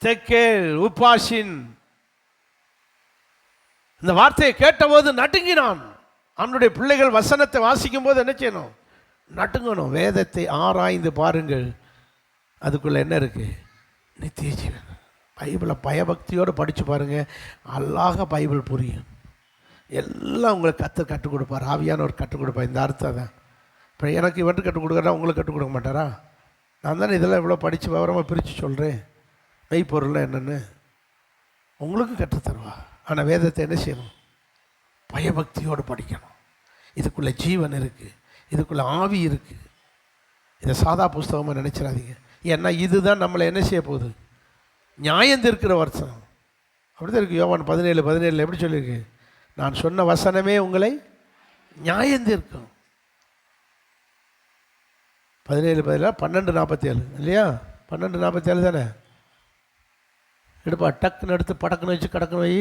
தெக்கேல் உபாஷின். இந்த வார்த்தையை கேட்டபோது நடுங்கினான். அவனுடைய பிள்ளைகள் வசனத்தை வாசிக்கும் போது என்ன செய்யணும்? நடுங்கணும். வேதத்தை ஆராய்ந்து பாருங்கள், அதுக்குள்ளே என்ன இருக்குது? நித்திய ஜீவன். பைபிளை பயபக்தியோடு படித்து பாருங்கள், அழகாக பைபிள் புரியும். எல்லாம் உங்களுக்கு கற்றுக் கொடுப்பார், ஆவியானவர் கற்றுக் கொடுப்பார். இந்த அர்த்தம் தான். இப்போ எனக்கு இவன்ட்டு கற்றுக் கொடுக்குறா, உங்களுக்கு கற்றுக் கொடுக்க மாட்டாரா? நான் தானே இதெல்லாம் இவ்வளோ படித்து விவரமாக பிரித்து சொல்கிறேன். மெய்ப்பொருள் என்னென்னு உங்களுக்கு கற்றுத்தருவா. ஆனால் வேதத்தை என்ன செய்யணும்? பயபக்தியோடு படிக்கணும். இதுக்குள்ளே ஜீவன் இருக்குது, இதுக்குள்ளே ஆவி இருக்குது. இதை சாதா புஸ்தகமாக நினச்சிடாதீங்க. ஏன்னா இதுதான் நம்மளை என்ன செய்ய போகுது? நியாயந்திருக்கிற வருஷம். அப்படி தான் இருக்குது. யோவான் 17:17 எப்படி சொல்லியிருக்கு? நான் சொன்ன வசனமே உங்களை நியாயந்திருக்கும். 17:17 12:47 இல்லையா? 12:47 தானே? எடுப்பா, டக்குன்னு எடுத்து படக்குன்னு வச்சு கடக்குன்னு வை.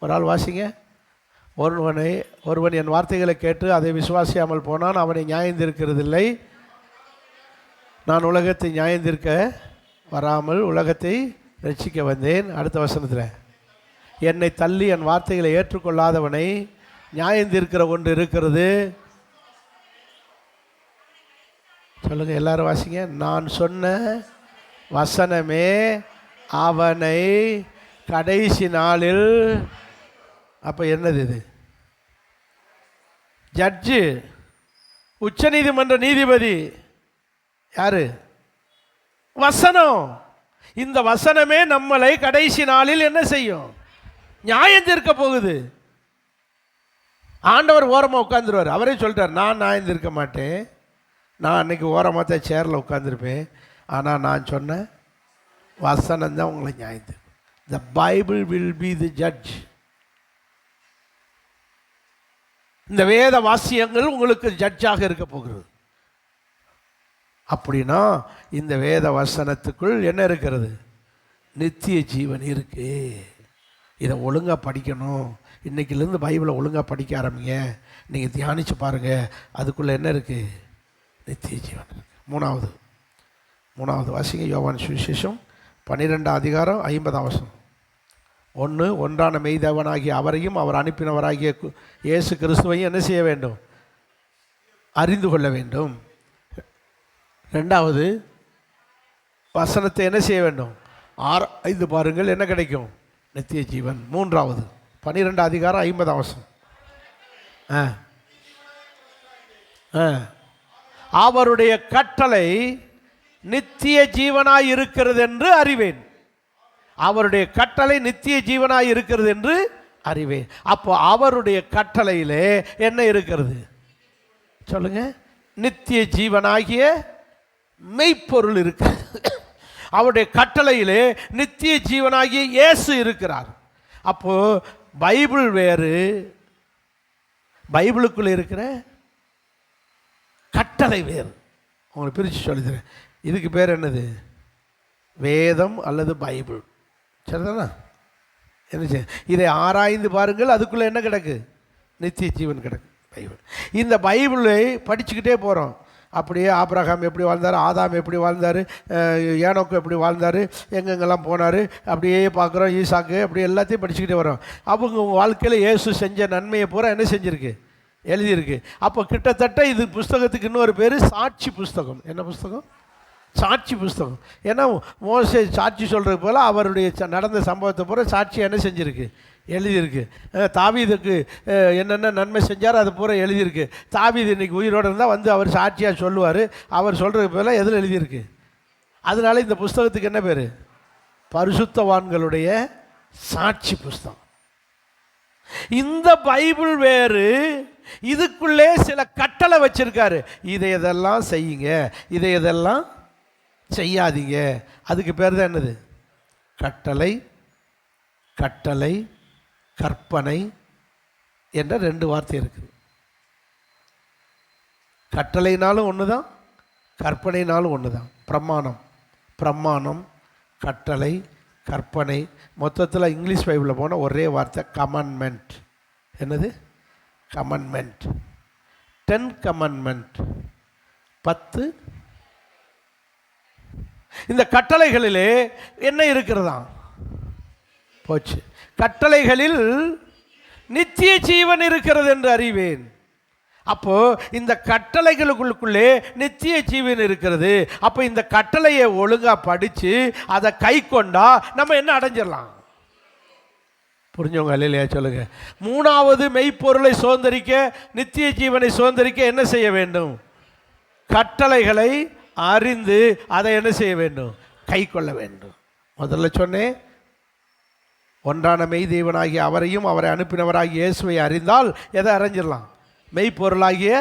ஒரு ஆள் வாசிங்க. ஒருவன் என் வார்த்தைகளை கேட்டு அதை விசுவாசியாமல் போனான், அவனை நியாயந்திருக்கிறதில்லை. நான் உலகத்தை நியாயந்திருக்க வராமல் உலகத்தை ரட்சிக்க வந்தேன். அடுத்த வசனத்தில், என்னை தள்ளி என் வார்த்தைகளை ஏற்றுக்கொள்ளாதவனை நியாயந்திருக்கிற ஒன்று இருக்கிறது. சொல்லுங்கள், எல்லாரும் வாசிங்க. நான் சொன்ன வசனமே அவனை கடைசி நாளில். அப்போ என்னது இது? ஜட்ஜு, உச்ச நீதிமன்ற நீதிபதி யாரு? வசனம். இந்த வசனமே நம்மளை கடைசி நாளில் என்ன செய்யும்? நியாயம் தீர்க்க போகுது. ஆண்டவர் ஓரமாக உட்காந்துருவார். அவரே சொல்லிட்டார், நான் நியாயம் தீர்க்க மாட்டேன், நான் அன்னைக்கு ஓரமாக தான் சேரில் உட்காந்துருப்பேன், ஆனால் நான் சொன்ன வசனம் தான் உங்களை நியாயம் தீர்க்கும். The Bible will be the judge. இந்த வேத வாசியங்கள் உங்களுக்கு ஜட்ஜாக இருக்க போகிறது. அப்படின்னா இந்த வேத வசனத்துக்குள் என்ன இருக்கிறது? நித்திய ஜீவன் இருக்கு. இதை ஒழுங்காக படிக்கணும். இன்னைக்கிலேருந்து பைபிளை ஒழுங்காக படிக்க ஆரம்பிங்க. நீங்கள் தியானித்து பாருங்கள், அதுக்குள்ளே என்ன இருக்குது? நித்திய ஜீவன் இருக்குது. மூணாவது வாசிங்க. யோவான் சுவிசேஷம் 12:50. ஒன்றான மெய்தேவனாகிய அவரையும் அவர் அனுப்பினவராகிய இயேசு கிறிஸ்துவையும் என்ன செய்ய வேண்டும்? அறிந்து கொள்ள வேண்டும். 2வது வசனத்தை என்ன செய்ய வேண்டும்? ஆராய்ந்து பாருங்கள், என்ன கிடைக்கும்? நித்திய ஜீவன். 3வது 12:50. அவருடைய கட்டளை நித்திய ஜீவனாய் இருக்கிறது என்று அறிவேன். அவருடைய கட்டளை நித்திய ஜீவனாய் இருக்கிறது என்று அறிவேன். அப்போ அவருடைய கட்டளையிலே என்ன இருக்கிறது? சொல்லுங்க. நித்திய ஜீவனாகிய மெய்ப்பொருள் இருக்கு. அவருடைய கட்டளையிலே நித்திய ஜீவனாகிய இயேசு இருக்கிறார். அப்போ பைபிள் வேறு, பைபிளுக்குள்ள இருக்கிற கட்டளை வேறு. உங்களுக்கு பிரித்து சொல்லித்தரேன். இதுக்கு பேர் என்னது? வேதம் அல்லது பைபிள். சரிதானா? என்ன செய்ய, இதை ஆராய்ந்து பாருங்கள். அதுக்குள்ளே என்ன கிடக்கு? நித்திய ஜீவன் கிடக்கு, பைபிள். இந்த பைபிளை படிச்சுக்கிட்டே போகிறோம். அப்படியே ஆபிரகாம் எப்படி வாழ்ந்தார், ஆதாம் எப்படி வாழ்ந்தார், ஏனோக்கு எப்படி வாழ்ந்தார், எங்கெங்கெல்லாம் போனார், அப்படியே பார்க்குறோம். ஈசாக்கு, அப்படி எல்லாத்தையும் படிச்சுக்கிட்டே வரோம். அவங்க வாழ்க்கையில் இயேசு செஞ்ச நன்மையை பூரா என்ன செஞ்சுருக்கு? எழுதியிருக்கு. அப்போ கிட்டத்தட்ட இது புஸ்தகத்துக்கு இன்னொரு பேர் சாட்சி புஸ்தகம். என்ன புஸ்தகம்? சாட்சி புஸ்தகம். ஏன்னா மோசே சாட்சி சொல்கிறது போல் அவருடைய நடந்த சம்பவத்தை பூரா சாட்சி என்ன செஞ்சுருக்கு? எழுதியிருக்கு. தாவீதுக்கு என்னென்ன நன்மை செஞ்சார் அது பூரா எழுதியிருக்கு. தாவீது இன்றைக்கி உயிரோடு இருந்தால் வந்து அவர் சாட்சியாக சொல்லுவார். அவர் சொல்கிறது போல் எதில் எழுதியிருக்கு? அதனால இந்த புஸ்தகத்துக்கு என்ன பேர்? பரிசுத்தவான்களுடைய சாட்சி புஸ்தகம். இந்த பைபிள் வேறு, இதுக்குள்ளே சில கட்டளை வச்சிருக்காரு. இதை இதெல்லாம் செய்யுங்க, இதை இதெல்லாம் செய்யாதீங்க. அதுக்கு பேர் தான் என்னது? கட்டளை, கட்டளை, கற்பனை என்ற 2 வார்த்தை இருக்குது. கட்டளைனாலும் ஒன்று தான், கற்பனைனாலும் ஒன்று தான். பிரமாணம், பிரமாணம், கட்டளை, கற்பனை. மொத்தத்தில் இங்கிலீஷ் பைபிளில் போனால் ஒரே வார்த்தை கமாண்ட்மெண்ட். என்னது? கமாண்ட்மெண்ட். 10 கமாண்ட்மெண்ட், 10. இந்த கட்டளைகளிலே என்ன இருக்கிறதா? போச்சு. கட்டளைகளில் நித்திய ஜீவன் இருக்கிறது என்று அறிவேன். அப்போ இந்த கட்டளைகளுக்குள்ளே நித்திய ஜீவன் இருக்கிறது. அப்போ இந்த கட்டளையை ஒழுங்கா படித்து அதை கை கொண்டா நம்ம என்ன அடைஞ்சிடலாம்? புரிஞ்சவங்க இல்லையா சொல்லுங்க. 3வது மெய்ப்பொருளை சுதந்தரிக்க, நித்திய ஜீவனை சுதந்தரிக்க என்ன செய்ய வேண்டும்? கட்டளைகளை அறிந்து அதை என்ன செய்ய வேண்டும்? கை கொள்ள வேண்டும். முதல்ல சொன்னேன், ஒன்றான மெய் தேவனாகிய அவரையும் அவரை அனுப்பினவராகிய இயேசுவை அறிந்தால் எதை அடைஞ்சிடலாம்? மெய்ப்பொருளாகிய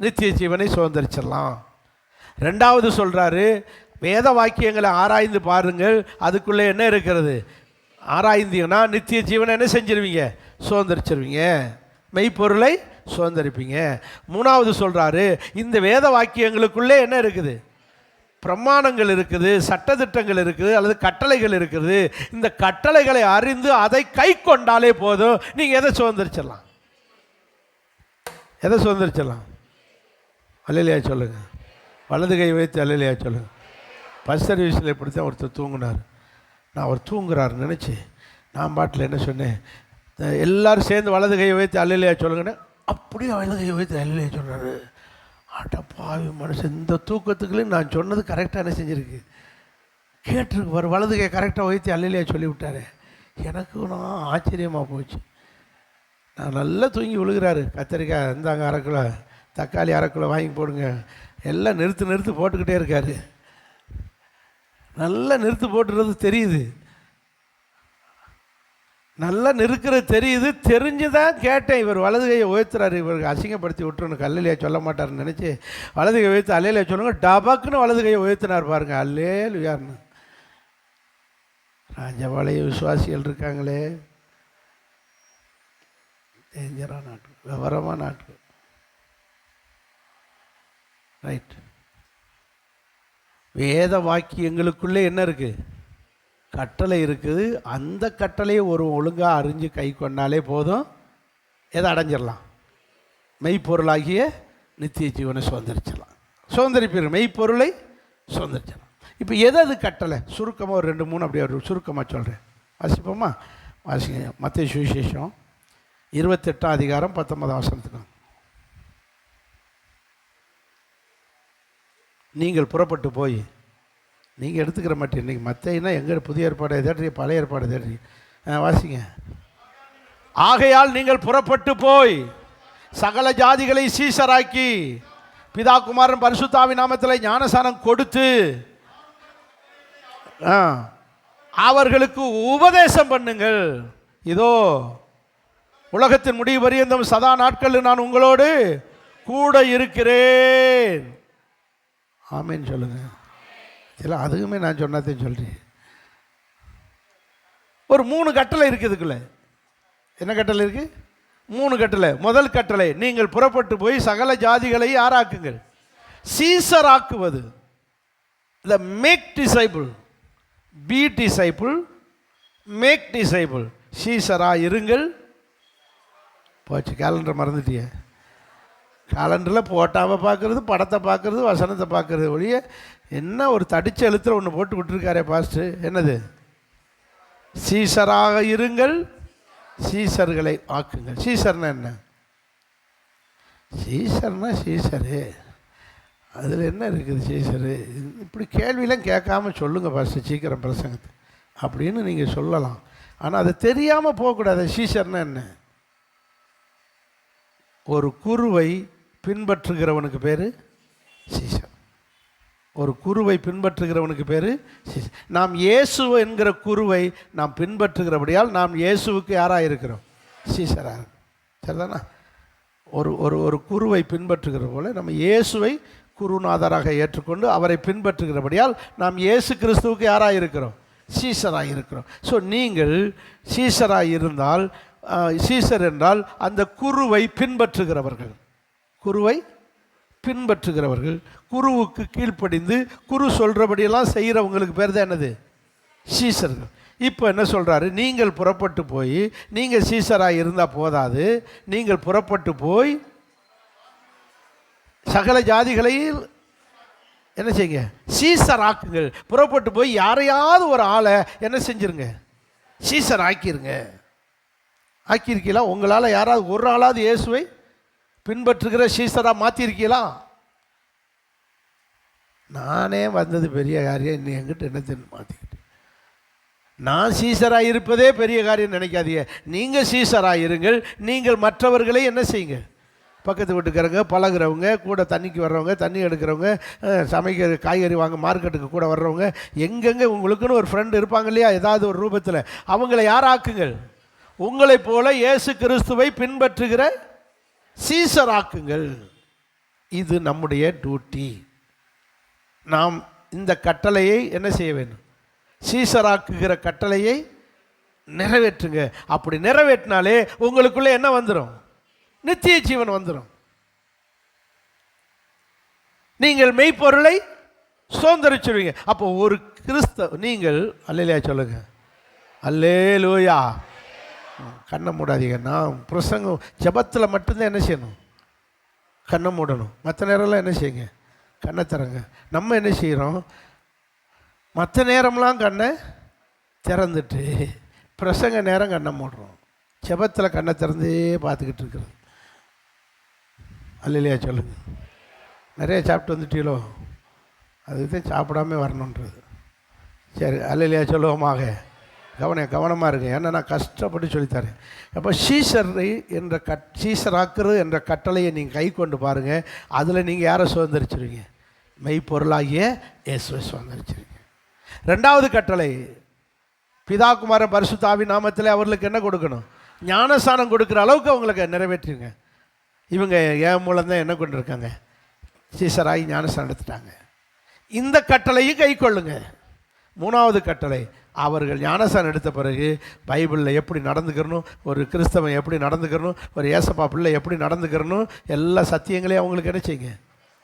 நித்திய ஜீவனை சுதந்தரிச்சிடலாம். 2வது சொல்கிறாரு, வேத வாக்கியங்களை ஆராய்ந்து பாருங்கள். அதுக்குள்ளே என்ன இருக்கிறது? ஆராய்ந்தீங்கன்னா நித்திய ஜீவனை என்ன செஞ்சிருவீங்க? சுதந்தரிச்சிருவீங்க, மெய்ப்பொருளை சுதந்தரிப்பீங்க. 3வது சொல்கிறாரு, இந்த வேத வாக்கியங்களுக்குள்ளே என்ன இருக்குது? பிரமாணங்கள் இருக்குது, சட்டதிட்டங்கள் இருக்குது, அல்லது கட்டளைகள் இருக்குது. இந்த கட்டளைகளை அறிந்து அதை கை கொண்டாலே போதும். நீங்கள் எதை சுதந்தரிச்சிடலாம்? எதை சுதந்தரிச்சிடலாம்? அல்லேலூயா சொல்லுங்க. வலது கை வைத்து அல்லேலூயா சொல்லுங்க. பஸ் சர்வீஸில் இப்படித்தான் ஒருத்தர் தூங்கினார். நான் அவர் தூங்குறாரு நினச்சி நான் பாட்டில் என்ன சொன்னேன், எல்லோரும் சேர்ந்து வலது கையை வைத்து அல்லேலூயா சொல்லுங்கன்னு அப்படியே வலது கையை வைத்து அல்லேலூயா சொன்னார். ஆட்ட பாவி மனுஷன், இந்த தூக்கத்துக்குள்ளேயும் நான் சொன்னது கரெக்டாக என்ன செஞ்சுருக்கு? கேட்டிருக்கு பாரு. வலது கை கரெக்டாக வைத்து அல்லேலூயா சொல்லிவிட்டாரு. எனக்கு நான் ஆச்சரியமாக போச்சு. நான் நல்லா தூங்கி விழுகிறாரு. கத்திரிக்காய் இந்தாங்க 1/2 கிலோ, தக்காளி 1/2 கிலோ வாங்கி போடுங்க, எல்லாம் நிறுத்து போட்டுக்கிட்டே இருக்காரு. நல்லா நிறுத்து போட்டுறது தெரியுது, நல்லா நிறுக்கிறது தெரியுது. தெரிஞ்சுதான் கேட்டேன். இவர் வலது கையை உயர்த்துறாரு, இவருக்கு அசிங்கப்படுத்தி விட்டுருன்னு அல்லேலூயா சொல்ல மாட்டார்னு நினச்சி வலது கை உயர்த்து அல்லேலூயா சொல்லுங்க. டபக்குன்னு வலது கையை உயர்த்தினார் பாருங்க, அல்லேலூயான்னு. ராஜபாளைய விசுவாசிகள் இருக்காங்களே, டேஞ்சரான நாட்டு, விவரமான நாட்டு. ரைட். வேத வாக்கியங்களுக்குள்ளே என்ன இருக்குது? கட்டளை இருக்குது. அந்த கட்டளையை ஒரு ஒழுங்காக அறிஞ்சு கை கொண்டாலே போதும். எதை அடைஞ்சிடலாம்? மெய்ப்பொருளாகிய நித்திய ஜீவனை சுதந்திரிச்சிடலாம். சுதந்திரிப்பீர்கள், மெய்ப்பொருளை சுதந்திரிச்சிடலாம். இப்போ எது கட்டளை? சுருக்கமாக ஒரு 2 3 அப்படியே ஒரு சுருக்கமாக சொல்கிறேன். வாசிப்போமா? வாசிங்க. மத்தேயு சுவிசேஷம் 28ஆம் அதிகாரம் 19ஆம் வசனத்துக்கு. நீங்கள் புறப்பட்டு போய், நீங்கள் எடுத்துக்கிற மாட்டீங்க. இன்றைக்கி மத்தேயுனா எங்கே? புதிய ஏற்பாடு தேடுறீங்க, பழைய ஏற்பாடு தேடுறீங்க? வாசிங்க. ஆகையால் நீங்கள் புறப்பட்டு போய் சகல ஜாதிகளை சீஷராக்கி பிதா குமாரன் பரிசுத்தாவின் நாமத்தில் ஞானஸ்நானம் கொடுத்து அவர்களுக்கு உபதேசம் பண்ணுங்கள். இதோ உலகத்தின் முடிவு பரியந்தம் சதா நாட்கள் நான் உங்களோடு கூட இருக்கிறேன். ஆமேன்னு சொல்லுங்கள். இல்லை அதுக்குமே நான் சொன்னதையும் சொல்கிறேன். ஒரு 3 கட்டளை இருக்குதுக்குள்ள. என்ன கட்டளை இருக்குது? 3 கட்டளை. முதல் கட்டளை, நீங்கள் புறப்பட்டு போய் சகல ஜாதிகளை யாராக்குங்கள்? சீசராக்குவது. The make disciple, be disciple, make disciple. சீசரா இருங்கள். போச்சு, கேலண்டர் மறந்துட்டிய. கேலண்டரில் போட்டாவை பார்க்குறது, படத்தை பார்க்குறது, வசனத்தை பார்க்குறது ஒழிய என்ன ஒரு தடிச்ச எழுத்துல ஒன்று போட்டு விட்டுருக்காரே பாஸ்டர். என்னது? சீசராக இருங்கள், சீசர்களை ஆக்குங்கள். சீசர்னா என்ன? சீசர்னா சீசரு. அதில் என்ன இருக்குது சீசரு? இப்படி கேள்வியெலாம் கேட்காம சொல்லுங்கள் பாஸ்டர் சீக்கிரம் பிரசங்கத்தை அப்படின்னு நீங்கள் சொல்லலாம். ஆனால் அதை தெரியாமல் போகக்கூடாது. சீசர்னா என்ன? ஒரு குருவை பின்பற்றுகிறவனுக்கு பேர் சீசர். ஒரு குருவை பின்பற்றுகிறவனுக்கு பேர் சீசர். நாம் இயேசு என்கிற குருவை நாம் பின்பற்றுகிறபடியால் நாம் இயேசுவுக்கு யாராக இருக்கிறோம்? சீசராக. சரிதானா? ஒரு ஒரு ஒரு குருவை பின்பற்றுகிற போல நம்ம இயேசுவை குருநாதராக ஏற்றுக்கொண்டு அவரை பின்பற்றுகிறபடியால் நாம் இயேசு கிறிஸ்துவுக்கு யாராக இருக்கிறோம்? சீசராக இருக்கிறோம். ஸோ நீங்கள் சீசராக இருந்தால், சீசர் என்றால் அந்த குருவை பின்பற்றுகிறவர்கள். குருவை பின்பற்றுகிறவர்கள், குருவுக்கு கீழ்ப்படிந்து குரு சொல்கிறபடியெல்லாம் செய்கிறவங்களுக்கு பேர் தான் என்னது? சீசர்கள். இப்போ என்ன சொல்கிறாரு? நீங்கள் புறப்பட்டு போய், நீங்கள் சீசராக இருந்தால் போதாது, நீங்கள் புறப்பட்டு போய் சகல ஜாதிகளையும் என்ன செய்யுங்க? சீசர் ஆக்குங்கள். புறப்பட்டு போய் யாரையாவது ஒரு ஆளை என்ன செஞ்சிருங்க? சீசர் ஆக்கிருங்க. ஆக்கியிருக்கீங்களா? உங்களால் யாராவது ஒரு ஆளாவது இயேசுவை பின்பற்றுகிற சீசராக மாற்றிருக்கீங்களா? நானே வந்தது பெரிய காரியம், இன்னும் எங்கிட்ட என்ன மாற்றிக்கிட்டு. நான் சீசராக இருப்பதே பெரிய காரியம் நினைக்காதீங்க. நீங்கள் சீசராக இருங்கள். நீங்கள் மற்றவர்களை என்ன செய்யுங்க? பக்கத்து வீட்டுக்காரங்க, பழகிறவங்க, கூட தண்ணிக்கு வர்றவங்க, தண்ணி எடுக்கிறவங்க, சமைக்க காய்கறி வாங்க மார்க்கெட்டுக்கு கூட வர்றவங்க, எங்கெங்கே உங்களுக்குன்னு ஒரு ஃப்ரெண்டு இருப்பாங்க இல்லையா, ஏதாவது ஒரு ரூபத்தில், அவங்கள யாராக்குங்கள்? உங்களைப் போல இயேசு கிறிஸ்துவை பின்பற்றுகிற சீசராக்குங்கள். இது நம்முடைய டியூட்டி. நாம் இந்த கட்டளையை என்ன செய்ய வேண்டும்? சீசராக்குகிற கட்டளையை நிறைவேற்றுங்க. அப்படி நிறைவேற்றினாலே உங்களுக்குள்ளே என்ன வந்துடும்? நித்திய ஜீவன் வந்துடும். நீங்கள் மெய்ப்பொருளை சுதந்திரிச்சுடுவீங்க. அப்போ ஒரு கிறிஸ்தவ, நீங்கள் அல்லேலூயா சொல்லுங்க. அல்லேலூயா. கண்ணை மூடாதீங்க. நான் பிரசங்கம் ஜெபத்தில் மட்டும்தான் என்ன செய்யணும்? கண்ணை மூடணும். மற்ற நேரம்லாம் என்ன செய்யுங்க? கண்ணை தரங்க. நம்ம என்ன செய்கிறோம்? மற்ற நேரம்லாம் கண்ணை திறந்துட்டு பிரசங்க நேரம் கண்ணை மூடுறோம். ஜெபத்தில் கண்ணை திறந்தே பார்த்துக்கிட்டு இருக்கிறது. அல்லேலூயா சொல்லுங்க. நிறைய சாப்பிட்டு வந்துட்டீங்களோ? அதுதான் சாப்பிடாம வரணுன்றது. சரி, அல்லேலூயா சொல்லுவோமாக. கவனமாக இருங்க. ஏன்னா நான் கஷ்டப்பட்டு சொல்லித்தரேன். அப்போ சீசரை என்ற சீசராக்குறது என்ற கட்டளையை நீங்கள் கை கொண்டு பாருங்கள். அதில் நீங்கள் யாரை சுதந்திரிச்சிருவீங்க? மெய்ப்பொருளாகிய இயேசுவை சுதந்திரிச்சிருவீங்க. 2வது கட்டளை, பிதா குமாரன் பரிசுத்த ஆவி நாமத்தில் அவர்களுக்கு என்ன கொடுக்கணும்? ஞானஸ்நானம் கொடுக்குற அளவுக்கு அவங்களுக்கு நிறைவேற்றுங்க. இவங்க என் மூலம்தான் என்ன கொண்டு இருக்காங்க? சீசராகி ஞானஸ்நானம் எடுத்துட்டாங்க. இந்த கட்டளையும் கை கொள்ளுங்க. 3வது கட்டளை, அவர்கள் ஞானஸ்நானம் எடுத்த பிறகு பைபிளில் எப்படி நடந்துக்கிறணும், ஒரு கிறிஸ்தவன் எப்படி நடந்துக்கிறணும், ஒரு ஏசப்பா பிள்ளை எப்படி நடந்துக்கிறணும், எல்லா சத்தியங்களையும் அவங்களுக்கு என்ன செய்யுங்க?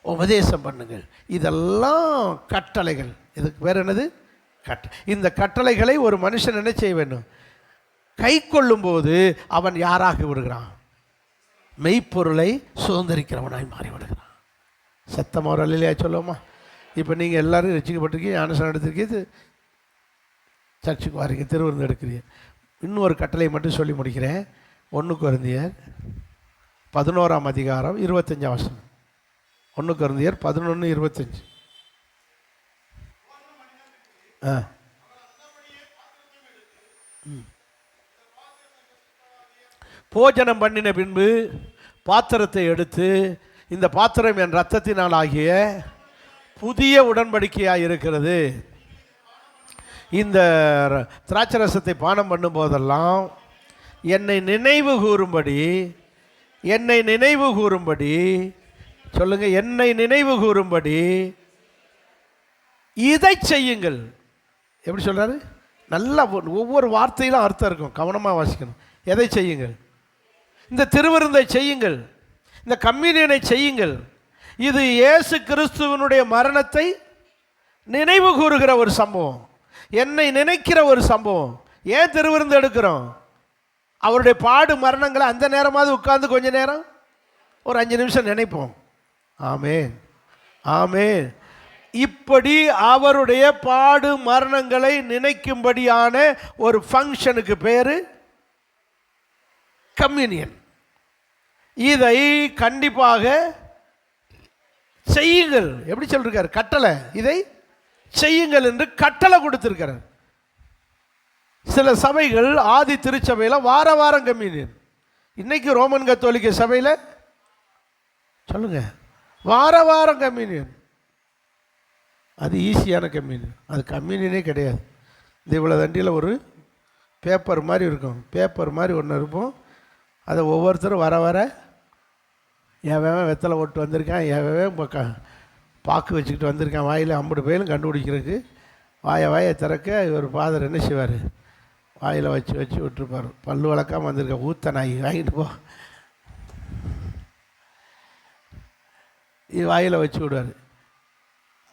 உபதேசம் பண்ணுங்கள். இதெல்லாம் கட்டளைகள். இதுக்கு பேர் என்னது? இந்த கட்டளைகளை ஒரு மனுஷன் என்ன செய்ய வேண்டும்? கை கொள்ளும்போது அவன் யாராக விடுகிறான்? மெய்ப்பொருளை சுதந்திரிக்கிறவனாய் மாறிவிடுகிறான். சத்தம் ஒரு அல்லேலூயா சொல்லுவோமா? இப்போ நீங்கள் எல்லோரும் ரட்சிக்கப்பட்டிருக்கீங்க, ஞானஸ்நானம் எடுத்திருக்கீங்க, சர்ச்சுக்கு வாரீங்க, திருவிருந்து எடுக்கிறீங்க. இன்னொரு கட்டளை மட்டும் சொல்லி முடிக்கிறேன். 1 கொரிந்தியர் 11ஆம் அதிகாரம் 25ஆம் வசனம். 1 கொரிந்தியர் 11:25. போஜனம் பண்ணின பின்பு பாத்திரத்தை எடுத்து, இந்த பாத்திரம் என் இரத்தத்தினால் ஆகிய புதிய உடன்படிக்கையாக இருக்கிறது. இந்த திராட்சரசத்தை பானம் பண்ணும் போதெல்லாம் என்னை நினைவு கூறும்படி சொல்லுங்க, என்னை நினைவு கூறும்படி இதை செய்யுங்கள். எப்படி சொல்றாரு? நல்லா ஒவ்வொரு வார்த்தையிலும் அர்த்தம் இருக்கும், கவனமாக வாசிக்கணும். எதை செய்யுங்கள்? இந்த திருவிருந்தை செய்யுங்கள், இந்த கம்யூனியனை செய்யுங்கள். இது இயேசு கிறிஸ்துவனுடைய மரணத்தை நினைவு கூறுகிற ஒரு சம்பவம், என்னை நினைக்கிற ஒரு சம்பவம். ஏன் திருவிருந்து எடுக்கிறோம்? அவருடைய பாடு மரணங்களை அந்த நேரமாவது உட்கார்ந்து கொஞ்ச நேரம் ஒரு 5 நிமிஷம் நினைப்போம். ஆமென், ஆமென். இப்படி அவருடைய பாடு மரணங்களை நினைக்கும்படியான ஒரு ஃபங்க்ஷனுக்கு பேரு கம்யூனியன். இதை கண்டிப்பாக செய்யுங்கள். எப்படி சொல்றாரு? கட்டளை. இதை செய்யுங்கள் என்று கட்டளை கொடுத்திருக்கிறார். சில சபைகள் ஆதி திருச்சபையில் வார வாரம் கம்யூனியன். இன்னைக்கு ரோமன் கத்தோலிக்க சபையில் சொல்லுங்க, வார வாரம் கம்யூனியன். அது ஈஸியான கம்யூனியன், அது கம்யூனியனே கிடையாது. இந்த இவ்வளோ தண்டியில் ஒரு பேப்பர் மாதிரி இருக்கும், பேப்பர் மாதிரி ஒன்று இருப்போம். அதை ஒவ்வொருத்தரும் வர வர எவன் வெத்தலை ஓட்டு வந்திருக்கான், எவன் பாக்கு வச்சுக்கிட்டு வந்திருக்கான், வாயில் 50 பேரும் கண்டுபிடிக்கிறதுக்கு வாயை திறக்க இவர் ஃபாதர் என்ன செய்வார்? வாயில் வச்சு வச்சு விட்டுருப்பார். பல்லு வழக்காமல் வந்திருக்க ஊத்த நாய் வாங்கிட்டு போ, இது வாயில் வச்சு விடுவார்.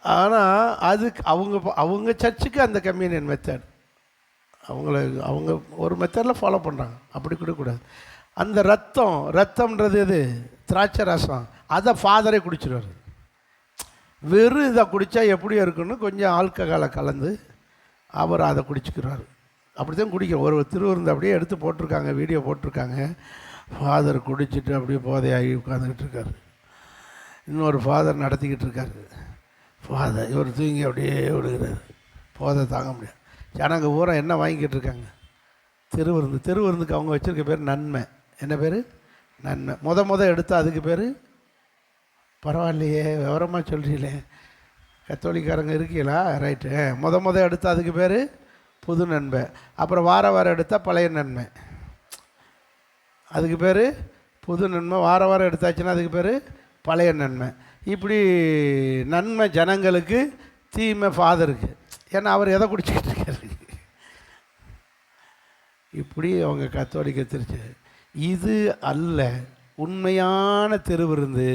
ஆனால் அதுக்கு அவங்க சர்ச்சுக்கு அந்த கம்யூனியன் மெத்தட், அவங்க ஒரு மெத்தடில் ஃபாலோ பண்ணுறாங்க. அப்படி கூடாது. அந்த ரத்தம்ன்றது எது? திராட்சை ரசம். அதை ஃபாதரே குடிச்சிடுவார். வெறும் இதை குடித்தா எப்படி இருக்குன்னு கொஞ்சம் ஆல்கஹாலை கலந்து அவர் அதை குடிச்சிக்கிறார். அப்படி தான் குடிக்கிறோம். ஒரு திருவிருந்து அப்படியே எடுத்து போட்டிருக்காங்க, வீடியோ போட்டிருக்காங்க. ஃபாதர் குடிச்சிட்டு அப்படியே போதையாகி உட்காந்துக்கிட்டு இருக்கார். இன்னொரு ஃபாதர் நடத்திக்கிட்டு இருக்கார். ஃபாதர் இவர் தூங்கி அப்படியே விடுகிறார். போதை தாங்க முடியாது. ஜனங்க பூரா என்ன வாங்கிக்கிட்டு இருக்காங்க? திருவிருந்துக்கு அவங்க வச்சுருக்க பேர் நன்மை. என்ன பேர்? நன்மை. முத எடுத்து அதுக்கு பேர், பரவாயில்லையே விவரமாக சொல்கிறீங்களே, கத்தோலிக்காரங்க இருக்கீங்களா? ரைட்டு. முத எடுத்து அதுக்கு பேர் புது நன்மை. அப்புறம் வாரம் எடுத்தால் பழைய நன்மை, அதுக்கு பேர் புது நன்மை. வாரம் எடுத்தாச்சுன்னா அதுக்கு பேர் பழைய நன்மை. இப்படி நன்மை ஜனங்களுக்கு, தீமை ஃபாதருக்கு. ஏன்னா அவர் எதை குடிச்சிக்கிட்டு இருக்காரு? இப்படி அவங்க கத்தோலிக்க திருச்சி. இது அல்ல உண்மையான திருவிருந்து.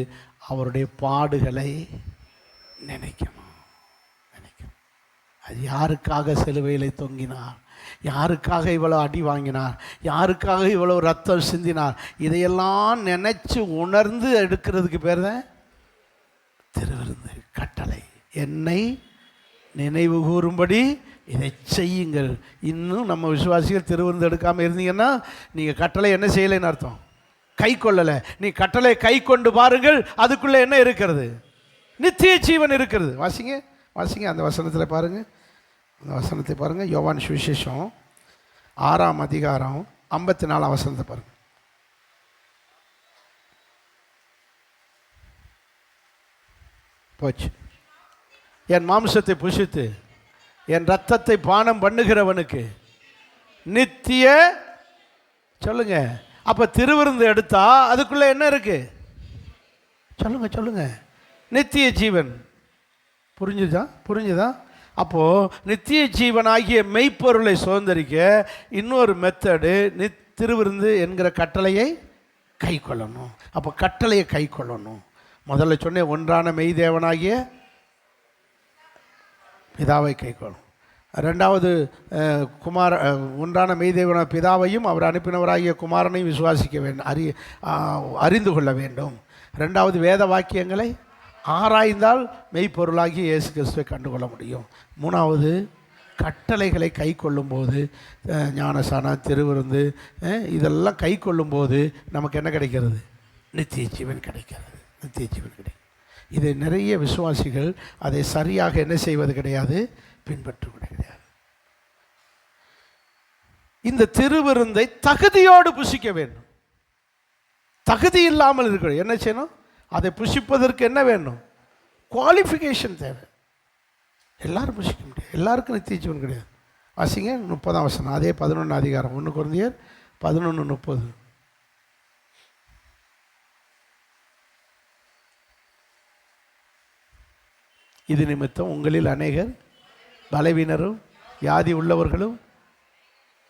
அவருடைய பாடுகளை நினைக்கணும். அது யாருக்காக சிலுவையில் தொங்கினார், யாருக்காக இவ்வளோ அடி வாங்கினார், யாருக்காக இவ்வளோ ரத்தம் சிந்தினார், இதையெல்லாம் நினச்சி உணர்ந்து எடுக்கிறதுக்கு பேர் தான் திருவிருந்து. கட்டளை, என்னை நினைவு கூறும்படி இதை செய்யுங்கள். இன்னும் நம்ம விசுவாசிகள் திருவிருந்து எடுக்காமல் இருந்தீங்கன்னா நீங்கள் கட்டளை என்ன செய்யலைன்னு அர்த்தம், கை கொள்ளலை. நீ கட்டளை கை கொண்டு பாருங்கள், அதுக்குள்ளே என்ன இருக்கிறது? நித்திய ஜீவன் இருக்கிறது. வாசிங்க அந்த வசனத்தில் பாருங்கள், அந்த வசனத்தை பாருங்கள். யோவான் சுவிசேஷம் 6ஆம் அதிகாரம் 54ஆம் வசனத்தை பாருங்கள். போச்சு. என் மாம்சத்தை புசித்து என் ரத்தத்தை பானம் பண்ணுகிறவனுக்கு நித்திய, சொல்லுங்க. அப்ப திருவிருந்து எடுத்தா அதுக்குள்ள என்ன இருக்கு? சொல்லுங்க. நித்திய ஜீவன். புரிஞ்சுதா? அப்போ நித்திய ஜீவன் ஆகிய மெய்ப்பொருளை சுதந்திரிக்க இன்னொரு மெத்தடு, திருவிருந்து என்கிற கட்டளையை கை கொள்ளணும். அப்போ கட்டளையை கை கொள்ளணும். முதல்ல சொன்னேன், ஒன்றான மெய் தேவனாகிய பிதாவை கை கொள்ளும். ரெண்டாவது, ஒன்றான மெய்தேவன பிதாவையும் அவர் அனுப்பினவராகிய குமாரனையும் விசுவாசிக்க வேண்டும், அறிந்து கொள்ள வேண்டும். ரெண்டாவது, வேத வாக்கியங்களை ஆராய்ந்தால் மெய்ப்பொருளாகிய இயேசு கிறிஸ்துவை கண்டுகொள்ள முடியும். மூணாவது, கட்டளைகளை கை கொள்ளும்போது, ஞானசானம், திருவிருந்து, இதெல்லாம் கை கொள்ளும்போது நமக்கு என்ன கிடைக்கிறது? நித்திய ஜீவன் கிடைக்கிறது. இதை நிறைய விசுவாசிகள் அதை சரியாக என்ன செய்வது கிடையாது, பின்பற்றுவது கிடையாது. இந்த திருவிருந்தை தகுதியோடு புசிக்க வேண்டும். தகுதி இல்லாமல் இருக்கிறது என்ன செய்யணும்? அதை புசிப்பதற்கு என்ன வேண்டும்? குவாலிஃபிகேஷன் தேவை. எல்லாரும் புசிக்க முடியாது, எல்லாருக்கும் நித்திய ஜீவன் கிடையாது. வாசிங்க 30ஆம் வசனம், அதே 11 அதிகாரம் 1 கொரிந்தியர் 11:30. இது நிமித்தம் உங்களில் அநேகர் பலவீனரும் வியாதி உள்ளவர்களும்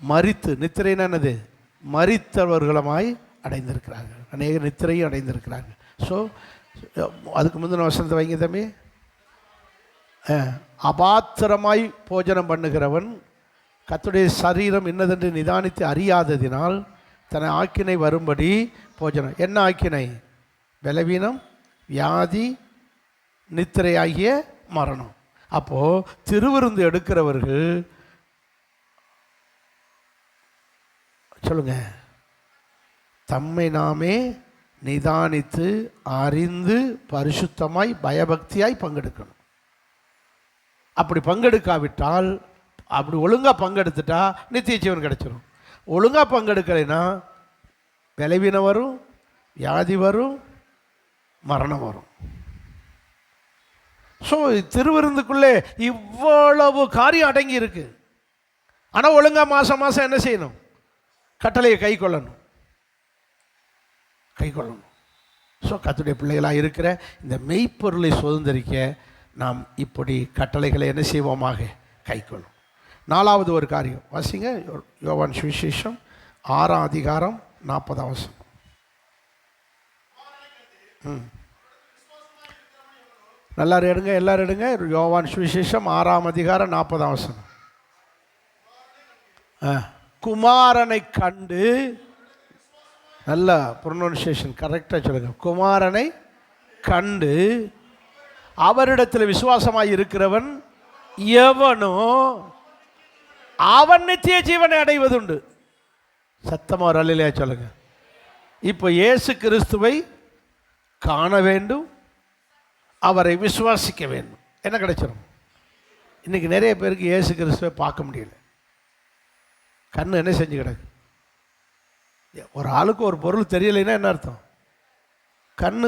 மரித்து, நித்திரைனானது மரித்தவர்களுமாய் அடைந்திருக்கிறார்கள். அநேகர் நித்திரையும் அடைந்திருக்கிறார்கள். ஸோ அதுக்கு முந்தின வசனத்தை வைங்க தம்பி. அபாத்திரமாய் போஜனம் பண்ணுகிறவன் கர்த்தருடைய சரீரம் இன்னதென்று நிதானித்து அறியாததினால் தன் ஆக்கினை வரும்படி போஜனம். என்ன ஆக்கினை? பலவீனம், வியாதி, நித்திரையாகிய மரணம். அப்போது திருவிருந்து எடுக்கிறவர்கள் சொல்லுங்க, தம்மை நாமே நிதானித்து அறிந்து பரிசுத்தமாய் பயபக்தியாய் பங்கெடுக்கணும். அப்படி பங்கெடுக்காவிட்டால், அப்படி ஒழுங்காக பங்கெடுத்துட்டா நித்திய ஜீவன் கிடைச்சிடும். ஒழுங்காக பங்கெடுக்கலைன்னா பலவீனம் வரும், வியாதி வரும், மரணம் வரும். ஸோ திருவிருந்துக்குள்ளே இவ்வளவு காரியம் அடங்கி இருக்கு. ஆனால் ஒழுங்காக மாதம் மாதம் என்ன செய்யணும்? கட்டளையை கை கொள்ளணும். ஸோ கர்த்தருடைய பிள்ளைகளாக இருக்கிற இந்த மெய்ப்பொருளை சுதந்திரிக்க நாம் இப்படி கட்டளைகளை என்ன செய்வோமாக கை கொள்ளும். 4வது ஒரு காரியம் வாசிங்க. யோவான் சுவிசேஷம் 6ஆம் அதிகாரம் 40ஆம் வசனம். எல்லாரும் எடுங்க, எல்லாரும் எடுங்க. யோவான் சுவிசேஷம் 6ஆம் அதிகாரம் 40ஆம் வசனம். குமாரனை கண்டு, நல்ல ப்ரொனவுன்சியேஷன் கரெக்டாக சொல்லுங்க. குமாரனை கண்டு அவரிடத்தில் விசுவாசமாய் இருக்கிறவன் எவனோ அவன் நித்திய ஜீவனை அடைவதுண்டு. சத்தமாக ஒரு அல்லேலூயா சொல்லுங்க. இப்போ இயேசு கிறிஸ்துவை காண வேண்டும், அவரை விசுவாசிக்க வேண்டும். என்ன கிடைச்சிடும்? இன்றைக்கி நிறைய பேருக்கு இயேசு கிறிஸ்துவை பார்க்க முடியல. கண்ணு என்ன செஞ்சு கிடக்கு? ஒரு ஆளுக்கு ஒரு பொருள் தெரியலைன்னா என்ன அர்த்தம்? கண்ணு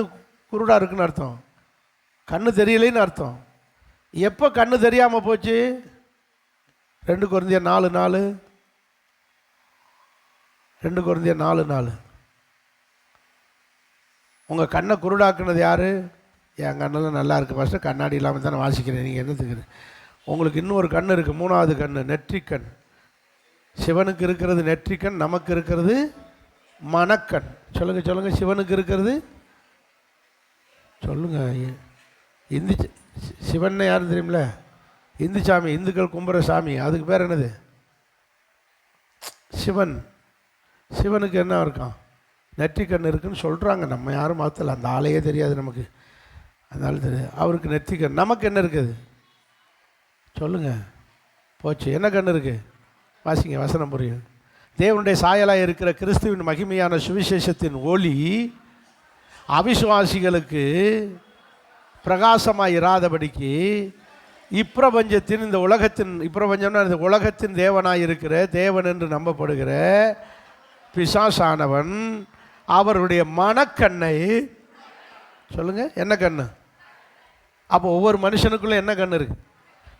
குருடாக இருக்குன்னு அர்த்தம். கண்ணு தெரியலைன்னு அர்த்தம். எப்போ கண்ணு தெரியாமல் போச்சு? 2 கொரிந்தியர் 4:4. 2 கொரிந்தியர் 4:4. உங்கள் கண்ணை குருடாக்குனது யார்? என் கண்ணெல்லாம் நல்லா இருக்குது ஃபஸ்ட்டு, கண்ணாடி இல்லாமல் தானே வாசிக்கிறேன். நீங்கள் என்னத்துக்கு? உங்களுக்கு இன்னொரு கண் இருக்குது, 3வது கண், நெற்றிக்கண். சிவனுக்கு இருக்கிறது நெற்றிக்கண், நமக்கு இருக்கிறது மனக்கண். சொல்லுங்கள் சொல்லுங்கள். சிவனுக்கு இருக்கிறது சொல்லுங்கள். இந்து சிவன் யாருன்னு தெரியுமில்ல? இந்து சாமி, இந்துக்கள் கும்புற சாமி. அதுக்கு பேர் என்னது? சிவன். சிவனுக்கு என்ன இருக்கான்? நெற்றிக்கண் இருக்குன்னு சொல்கிறாங்க. நம்ம யாரும் மாற்றல, அந்த ஆளையே தெரியாது நமக்கு. அதனால தெரியாது. அவருக்கு நெற்றிக்கண். நமக்கு என்ன இருக்குது? சொல்லுங்கள். போச்சு. என்ன கண் இருக்குது? வாசிங்க, வசனம் புரியும். தேவனுடைய சாயலாக இருக்கிற கிறிஸ்துவின் மகிமையான சுவிசேஷத்தின் ஒளி அவிசுவாசிகளுக்கு பிரகாசமாக இராதபடிக்கு இப்பிரபஞ்சத்தின், இந்த உலகத்தின், இப்பிரபஞ்சம்னா இந்த உலகத்தின் தேவனாக இருக்கிற, தேவன் என்று நம்பப்படுகிற பிசாசானவன் அவருடைய மனக்கண்ணை, சொல்லுங்கள், என்ன கண்ணு? அப்போ ஒவ்வொரு மனுஷனுக்குள்ளே என்ன கண்ணு இருக்குது?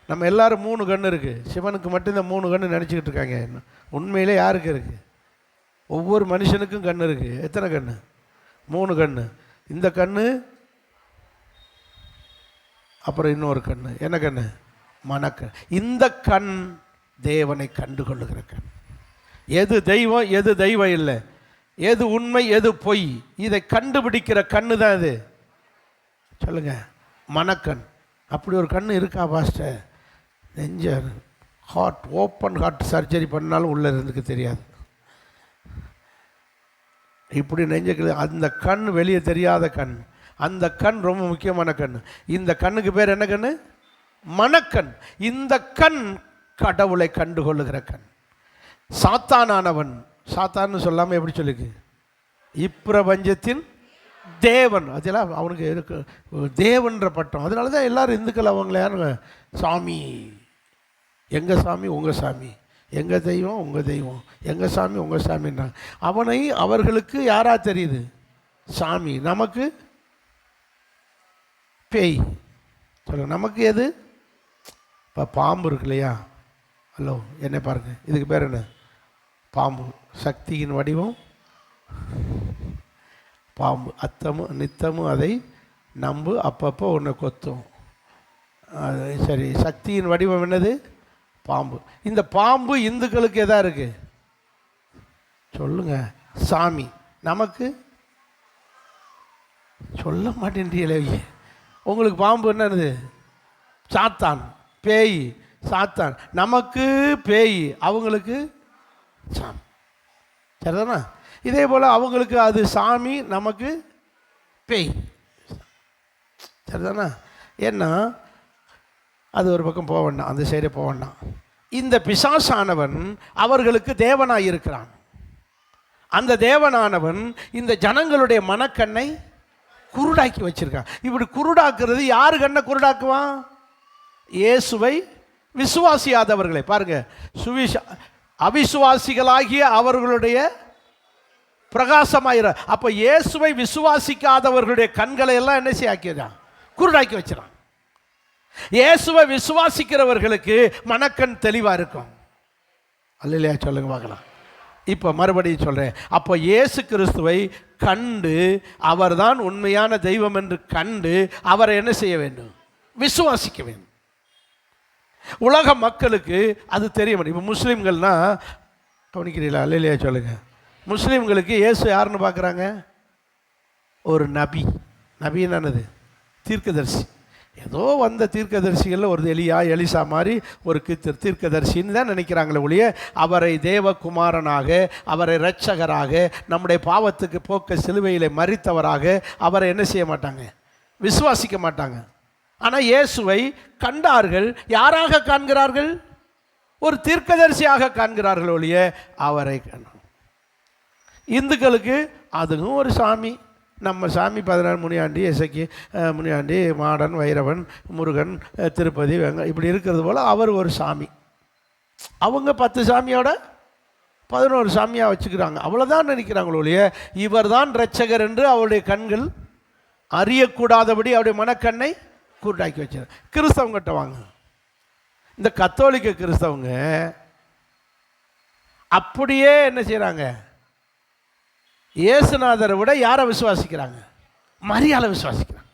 நம்ம எல்லோரும் 3 கண்ணு இருக்குது. சிவனுக்கு மட்டும் இந்த 3 கண்ணு நினச்சிக்கிட்டு இருக்காங்க. உண்மையிலே யாருக்கு இருக்குது? ஒவ்வொரு மனுஷனுக்கும் கண்ணு இருக்குது. எத்தனை கண்ணு? 3 கண்ணு. இந்த கண்ணு, அப்புறம் இன்னொரு கண்ணு. என்ன கண்ணு? மனக்கண். இந்த கண் தேவனை கண்டு கொள்ளுகிற கண். எது தெய்வம், எது தெய்வம் இல்லை, எது உண்மை, எது பொய், இதை கண்டுபிடிக்கிற கண்ணு தான் இது. சொல்லுங்க, மனக்கண். அப்படி ஒரு கண் இருக்கா பாஸ்டர்? நெஞ்ச ஹார்ட், ஓப்பன் ஹார்ட் சர்ஜரி பண்ணாலும் உள்ளே இருந்துக்கு தெரியாது. இப்படி நெஞ்சுக்கு அந்த கண் வெளியே தெரியாத கண். அந்த கண் ரொம்ப முக்கியமான கண். இந்த கண்ணுக்கு பேர் என்ன கண்? மனக்கண். இந்த கண் கடவுளை கண்டு கொள்ளுகிற கண். சாத்தானானவன், சாத்தான்னு சொல்லாமல் எப்படி சொல்லிக்கு? இப்பிரபஞ்சத்தின் தேவன். அதெல்லாம் அவனுக்கு இருக்கு தேவன்ற பட்டம். அதனால தான் எல்லாரும் இந்துக்கள் அவங்கள யாருங்க? சாமி. எங்கள் சாமி உங்கள் சாமி, எங்கள் தெய்வம் உங்கள் தெய்வம், எங்கள் சாமி உங்கள் சாமின்றாங்க. அவனை அவர்களுக்கு யாரா தெரியுது? சாமி. நமக்கு பேய். சொல்லுங்க, நமக்கு எது? இப்போ பாம்பு இருக்கு இல்லையா? ஹலோ, என்ன பாருங்கள், இதுக்கு பேர் என்ன? பாம்பு. சக்தியின் வடிவம் பாம்பு. அத்தமும் நித்தமும் அதை நம்பு, அப்பப்போ உன்னை கொத்தும். சரி, சக்தியின் வடிவம் என்னது? பாம்பு. இந்த பாம்பு இந்துக்களுக்கு எதா இருக்கு சொல்லுங்க? சாமி. நமக்கு சொல்ல மாட்டேன்றீங்களே. உங்களுக்கு பாம்பு என்னது? சாத்தான், பேய். சாத்தான் நமக்கு பேய், அவங்களுக்கு சாமி. சரிதானா? இதே போல் அவங்களுக்கு அது சாமி, நமக்கு பேய். சரிதானா? ஏன்னா அது ஒரு பக்கம் போக வேண்டாம், அந்த சைடே போக வேண்டாம். இந்த பிசாசானவன் அவர்களுக்கு தேவனாய் இருக்கிறான். அந்த தேவனானவன் இந்த ஜனங்களுடைய மனக்கண்ணை குருடாக்கி வச்சிருக்கான். இப்படி குருடாக்குறது யாரு கண்ணை குருடாக்குவான்? இயேசுவை விசுவாசியாதவர்களை. பாருங்க, அவிசுவாசிகளாகிய அவர்களுடைய பிரகாசமாயிர. அப்ப இயேசுவை விசுவாசிக்காதவர்களுடைய கண்களை எல்லாம் என்ன செய்யாக்கிறான்? குருடாக்கி வச்சிடான். இயேசுவை விசுவாசிக்கிறவர்களுக்கு மனக்கண் தெளிவா இருக்கும். அல்லையா? சொல்லுங்க பார்க்கலாம். இப்போ மறுபடியும் சொல்கிறேன். அப்போ இயேசு கிறிஸ்துவை கண்டு அவர்தான் உண்மையான தெய்வம் என்று கண்டு அவரை என்ன செய்ய வேண்டும்? விசுவாசிக்க வேண்டும். உலக மக்களுக்கு அது தெரிய வேண்டும். இப்போ முஸ்லீம்கள்னா கவனிக்கிறீங்களா? அல்லையா? சொல்லுங்க. முஸ்லீம்களுக்கு இயேசு யாருன்னு பார்க்குறாங்க? ஒரு நபி. நபின்னு தீர்க்கதரிசி. ஏதோ வந்த தீர்க்கதரிசிகளில் ஒரு எலியா எலிசா மாதிரி ஒரு தீர்க்கதரிசின்னு தான் நினைக்கிறாங்களே ஒழிய அவரை தேவகுமாரனாக, அவரை இரட்சகராக, நம்முடைய பாவத்துக்கு போக்க சிலுவையில் மரித்தவராக அவரை என்ன செய்ய மாட்டாங்க? விசுவாசிக்க மாட்டாங்க. ஆனால் இயேசுவை கண்டார்கள். யாராக காண்கிறார்கள்? ஒரு தீர்க்கதரிசியாக காண்கிறார்கள் ஒழிய அவரை இந்துக்களுக்கு அதுவும் ஒரு சாமி. நம்ம சாமி 14 முனியாண்டி, இசைக்கு முனியாண்டி, மாடன், வைரவன், முருகன், திருப்பதி, இப்படி இருக்கிறது போல் அவர் ஒரு சாமி. அவங்க 10 சாமியோட 11 சாமியாக வச்சுக்கிறாங்க. அவ்வளோதான் நினைக்கிறாங்களோ ஒழிய இவர் தான் இரட்சகர் என்று அவருடைய கண்கள் அறியக்கூடாதபடி அவருடைய மனக்கண்ணை குருடாக்கி வச்சார். கிறிஸ்தவங்கிட்ட வாங்க. இந்த கத்தோலிக்க கிறிஸ்தவங்க அப்படியே என்ன செய்கிறாங்க? இயேசுநாதரை விட யாரை விசுவாசிக்கிறாங்க? மரியாதை விசுவாசிக்கிறாங்க.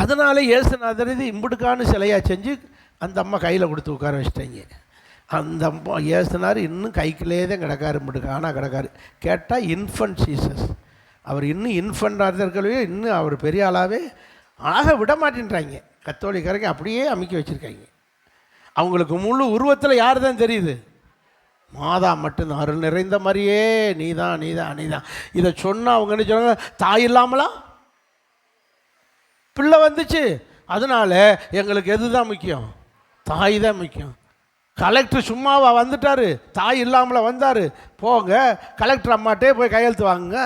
அதனால இயேசுநாதர் இது இம்புடுக்கான சிலையாக செஞ்சு அந்த அம்மா கையில் கொடுத்து உட்கார வச்சிட்டாங்க. அந்த அம்மா இயேசுனார் இன்னும் கைக்குள்ளே தான் கிடக்காரு, இம்புடுக்கானா கிடக்காரு. கேட்டால் இன்ஃபன்ட் ஜீசஸ். அவர் இன்னும் இன்ஃபண்டாக இருக்கவே, இன்னும் அவர் பெரிய ஆளாகவே ஆக விட மாட்டேன்றாங்க. கத்தோலிக்கரைக்கு அப்படியே அமைக்க வச்சுருக்காங்க. அவங்களுக்கு முழு உருவத்தில் யார் தான் தெரியுது? மாதா மட்டும்தான். அருள் நிறைந்த மாதிரியே நீதான் நீதான் நீதான். இதை சொன்னால் அவங்க என்ன சொன்னாங்க? தாய் இல்லாமலா பிள்ளை வந்துச்சு, அதனால் எங்களுக்கு எது தான் முக்கியம்? தாய் தான் முக்கியம். கலெக்டர் சும்மாவா வந்துட்டார்? தாய் இல்லாமல வந்தார். போங்க கலெக்டர் அம்மாட்டே போய் கையெழுத்து வாங்குங்க.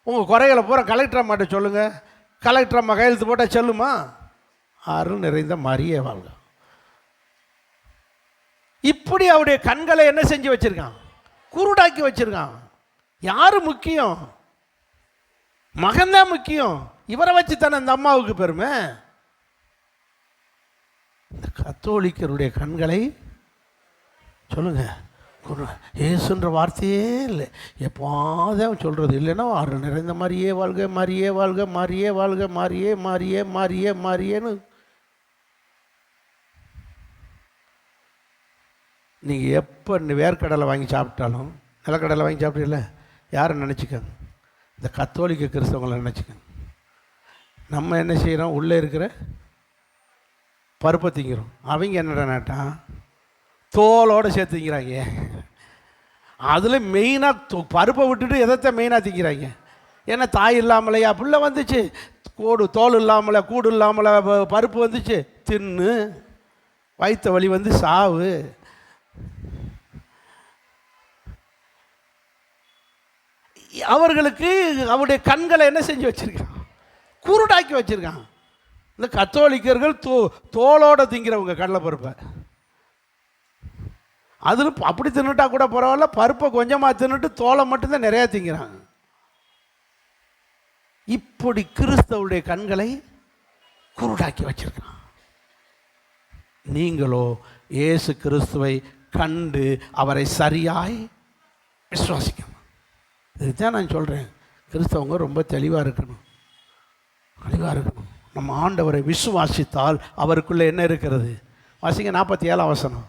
உங்கள் குறைகளை பூரா கலெக்டர் அம்மாட்ட சொல்லுங்கள். கலெக்டர் அம்மா கையெழுத்து போட்டால் சொல்லுமா? அருள் நிறைந்த மாதிரியே வாழ்க. இப்படி அவருடைய கண்களை என்ன செஞ்சு வச்சிருக்கான்? குருடாக்கி வச்சிருக்கான். யாரு முக்கியம்? மகன்தான் முக்கியம். இவரை வச்சு தானே அந்த அம்மாவுக்கு பெருமை. இந்த கத்தோலிக்கருடைய கண்களை சொல்லுங்க, ஏசுன்ற வார்த்தையே இல்லை, எப்போதான் சொல்றது. இல்லைன்னா அருள் நிறைந்த மாதிரியே வாழ்க, மாறியே வாழ்க, மாறியே வாழ்க, மாறியே மாறியே மாறியே மாறியேன்னு. நீங்கள் எப்போ வேர்க்கடலை வாங்கி சாப்பிட்டாலும், நிலக்கடலை வாங்கி சாப்பிட்டீங்கள, யாரை நினச்சிக்கங்க? இந்த கத்தோலிக்க கிறிஸ்தவங்களை நினச்சிக்கங்க. நம்ம என்ன செய்கிறோம்? உள்ளே இருக்கிற பருப்பை திங்கிறோம். அவங்க என்னடா நாட்டான் தோலோடு சேர்த்து திங்கிறாங்க. அதில் மெயினாக பருப்பை விட்டுட்டு எதைத்தான் மெயினாக திங்கிறாங்க? ஏன்னா தாய் இல்லாமலையா பிள்ளை வந்துச்சு, தோல் இல்லாமல, கூடு இல்லாமல பருப்பு வந்துச்சு, தின்னு வயிற்று வலி வந்து சாவு. அவர்களுக்கு அவருடைய கண்களை என்ன செஞ்சு வச்சிருக்கான்? குருடாக்கி வச்சிருக்கான். இந்த கத்தோலிக்கர்கள் தோலோட திங்கிறவங்க கடலை பருப்பை. அதில் அப்படி தின்னுட்டா கூட பரவாயில்ல, பருப்பை கொஞ்சமாக தின்னுட்டு தோலை மட்டும்தான் நிறையா திங்கிறாங்க. இப்படி கிறிஸ்தவருடைய கண்களை குருடாக்கி வச்சிருக்கான். நீங்களோ இயேசு கிறிஸ்துவை கண்டு அவரை சரியாய் விசுவாசிக்கணும். இதுதான் நான் சொல்கிறேன். கிறிஸ்தவங்க ரொம்ப தெளிவாக இருக்கணும், தெளிவாக இருக்கணும். நம்ம ஆண்டவரை விசுவாசித்தால் அவருக்குள்ளே என்ன இருக்கிறது? வாசிங்க 47 வசனம்.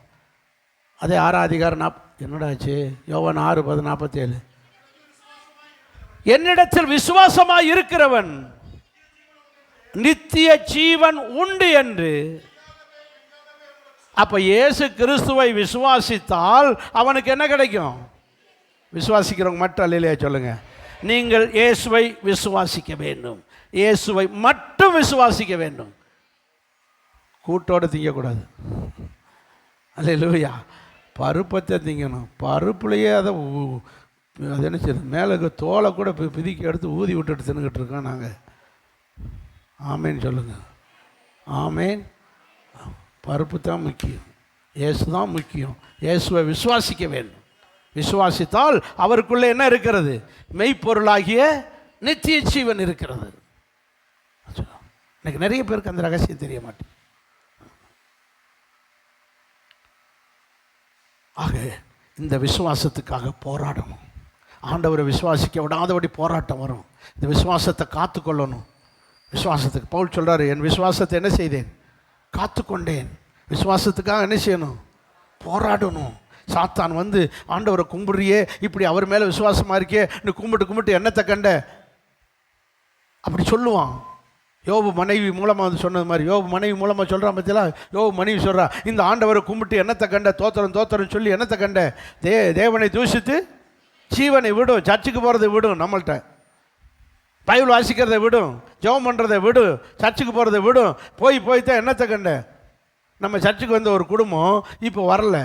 அதே 6 அதிகாரம் என்னடாச்சு? யோவான் 6:47. என்னிடத்தில் விசுவாசமாய் இருக்கிறவன் நித்திய ஜீவன் உண்டு என்று. அப்ப இயேசு கிறிஸ்துவை விசுவாசித்தால் அவனுக்கு என்ன கிடைக்கும்? விசுவாசிக்கிறவங்க மட்டும் அல்லையா சொல்லுங்க. நீங்கள் இயேசுவை விசுவாசிக்க வேண்டும். இயேசுவை மட்டும் விசுவாசிக்க வேண்டும். கூட்டோடு திங்கக்கூடாது. அல்லேலூயா. பருப்பத்தை திங்கணும். பருப்புலையே அது என்ன செய்யுது? மேலே தோலை கூட பிதிக்கி எடுத்து ஊதி விட்டுட்டு தின்னுக்கிட்டு இருக்கோம் நாங்கள். ஆமேன்னு சொல்லுங்கள். ஆமேன். பருப்பு தான் முக்கியம். இயேசு தான் முக்கியம். இயேசுவை விசுவாசிக்க வேண்டும். விசுவாசித்தால் அவருக்குள்ளே என்ன இருக்கிறது? மெய்ப்பொருளாகிய நித்திய ஜீவன் இருக்கிறது. எனக்கு நிறைய பேருக்கு அந்த ரகசியம் தெரிய மாட்டேன். ஆக இந்த விசுவாசத்துக்காக போராடணும். ஆண்டவரை விசுவாசிக்க விடாதபடி போராட்டம் வரும். இந்த விசுவாசத்தை காத்துக்கொள்ளணும். விசுவாசத்துக்கு பவுல் சொல்கிறாரு, என் விசுவாசத்தை என்ன செய்தேன்? காத்துக்கொண்டேன். விசுவாசத்துக்காக என்ன செய்யணும்? போராடணும். சாத்தான் வந்து ஆண்டவரை கும்பிடுறியே, இப்படி அவர் மேலே விசுவாசமாக இருக்கே, நீ கும்பிட்டு என்னத்தை கண்ட அப்படி சொல்லுவான். யோபு மனைவி மூலமாக வந்து சொன்னது மாதிரி, யோபு மனைவி மூலமாக சொல்கிறான் பற்றிலாம். யோபு மனைவி சொல்கிறா, இந்த ஆண்டவரை கும்பிட்டு என்னத்தை கண்ட? தோத்திரம் சொல்லி என்னத்தை கண்ட? தேவனை தூஷித்து ஜீவனை விடும், சர்ச்சுக்கு போகிறதை விடும், நம்மள்கிட்ட பைபிள் வாசிக்கிறதை விடும், ஜெபம் பண்ணுறதை விடும், சர்ச்சுக்கு போகிறதை விடும், போய் தான் என்னத்தை கண்ட? நம்ம சர்ச்சுக்கு வந்த ஒரு குடும்பம் இப்போ வரல.